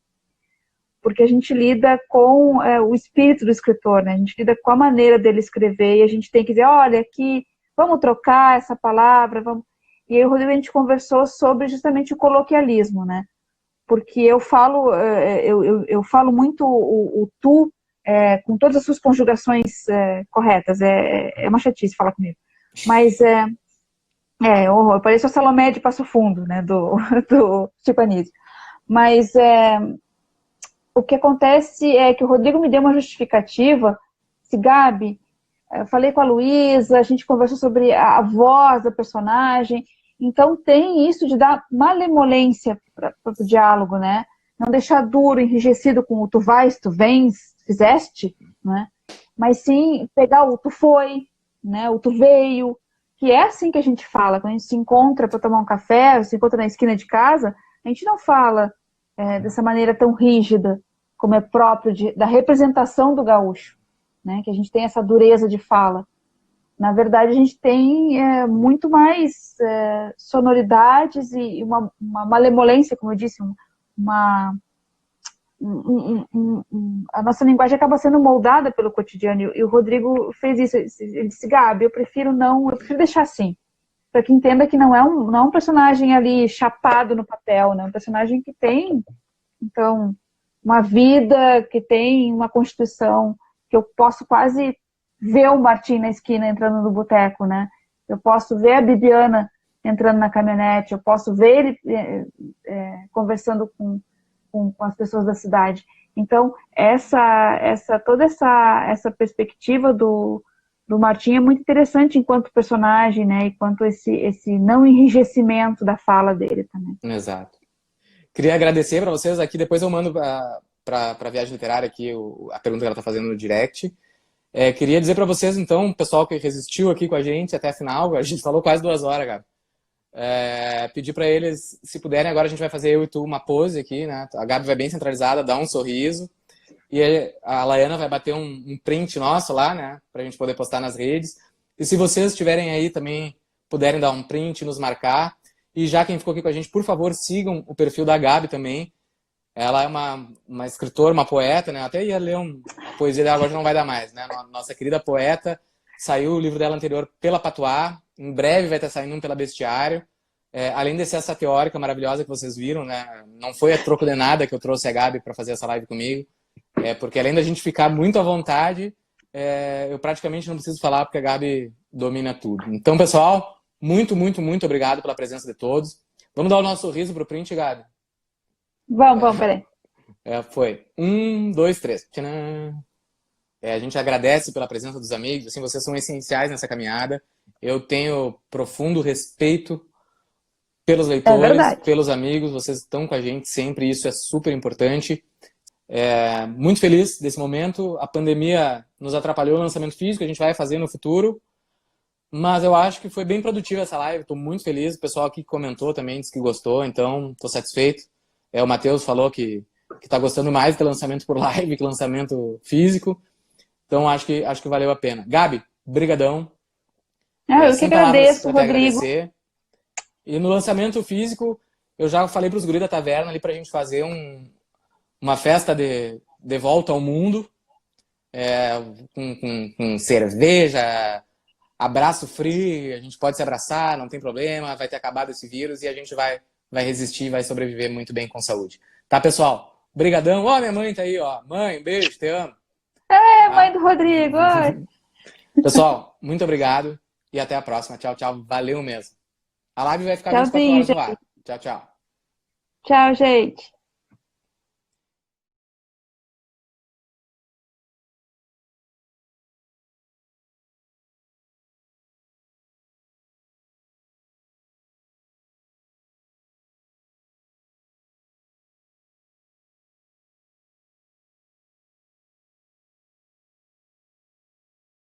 porque a gente lida com o espírito do escritor, né? A gente lida com a maneira dele escrever e a gente tem que dizer, olha, aqui, vamos trocar essa palavra, vamos... E aí, Rodrigo, a gente conversou sobre justamente o coloquialismo, né? Porque eu falo, eu falo muito o tu, com todas as suas conjugações corretas. É uma chatice falar comigo. Mas eu pareço a Salomé de Passo Fundo, né, do Stepanese. Mas o que acontece é que o Rodrigo me deu uma justificativa. Se Gabi, eu falei com a Luísa, a gente conversou sobre a voz da personagem. Então tem isso de dar malemolência para o diálogo, né? Não deixar duro, enrijecido com o tu vais, tu vens, fizeste, né? Mas sim pegar o tu foi, né? O tu veio, que é assim que a gente fala. Quando a gente se encontra para tomar um café, se encontra na esquina de casa, a gente não fala dessa maneira tão rígida, como é próprio da representação do gaúcho, né? Que a gente tem essa dureza de fala. Na verdade, a gente tem muito mais sonoridades e uma malemolência, como eu disse, a nossa linguagem acaba sendo moldada pelo cotidiano. E o Rodrigo fez isso. Ele disse, Gabi, eu prefiro deixar assim, para que entenda que não é um personagem ali chapado no papel, né? Um personagem que tem, então, uma vida, que tem uma constituição, que eu posso quase ver o Martim na esquina entrando no boteco, né? Eu posso ver a Bibiana entrando na caminhonete, eu posso ver ele conversando com as pessoas da cidade. Então, toda essa perspectiva do Martim é muito interessante enquanto personagem, né? Enquanto esse não enrijecimento da fala dele também. Exato. Queria agradecer para vocês aqui, depois eu mando para a Viagem Literária aqui a pergunta que ela está fazendo no direct. Queria dizer para vocês, então, o pessoal que resistiu aqui com a gente até a final, a gente falou quase 2 horas, cara. Pedir para eles, se puderem, agora a gente vai fazer eu e tu uma pose aqui, né? A Gabi vai bem centralizada, dá um sorriso. E a Laiana vai bater um print nosso lá, né? Pra gente poder postar nas redes. E se vocês estiverem aí também, puderem dar um print, nos marcar. E já quem ficou aqui com a gente, por favor, sigam o perfil da Gabi também. Ela é uma escritora, uma poeta, né? Eu até ia ler a poesia dela, agora não vai dar mais, né? Nossa querida poeta. Saiu o livro dela anterior pela Patuá. Em breve vai estar saindo um pela Bestiário. Além desse essa teórica maravilhosa que vocês viram, né? Não foi a troco de nada que eu trouxe a Gabi para fazer essa live comigo. Porque além da gente ficar muito à vontade, eu praticamente não preciso falar porque a Gabi domina tudo. Então, pessoal, muito, muito, muito obrigado pela presença de todos. Vamos dar o nosso sorriso pro print, Gabi? Vamos, peraí. Foi. 1, 2, 3. Tcharam! A gente agradece pela presença dos amigos, assim, vocês são essenciais nessa caminhada. Eu tenho profundo respeito pelos leitores, pelos amigos, vocês estão com a gente sempre, isso é super importante. Muito feliz desse momento. A pandemia nos atrapalhou o lançamento físico, a gente vai fazer no futuro, mas eu acho que foi bem produtiva essa live, estou muito feliz. O pessoal aqui que comentou também disse que gostou, então estou satisfeito. O Matheus falou que está gostando mais do lançamento por live que lançamento físico, então acho que valeu a pena. Gabi, brigadão. Eu que agradeço, Rodrigo. E no lançamento físico, eu já falei para os guris da taverna ali para a gente fazer uma festa de volta ao mundo, com cerveja, abraço free, a gente pode se abraçar, não tem problema, vai ter acabado esse vírus e a gente vai resistir, vai sobreviver muito bem com saúde. Tá, pessoal? Brigadão. Minha mãe tá aí, ó. Mãe, beijo, te amo. Mãe do Rodrigo. Oi. Pessoal, muito obrigado e até a próxima. Tchau, tchau. Valeu mesmo. A live vai ficar 24 horas no ar. Tchau, tchau. Tchau, gente.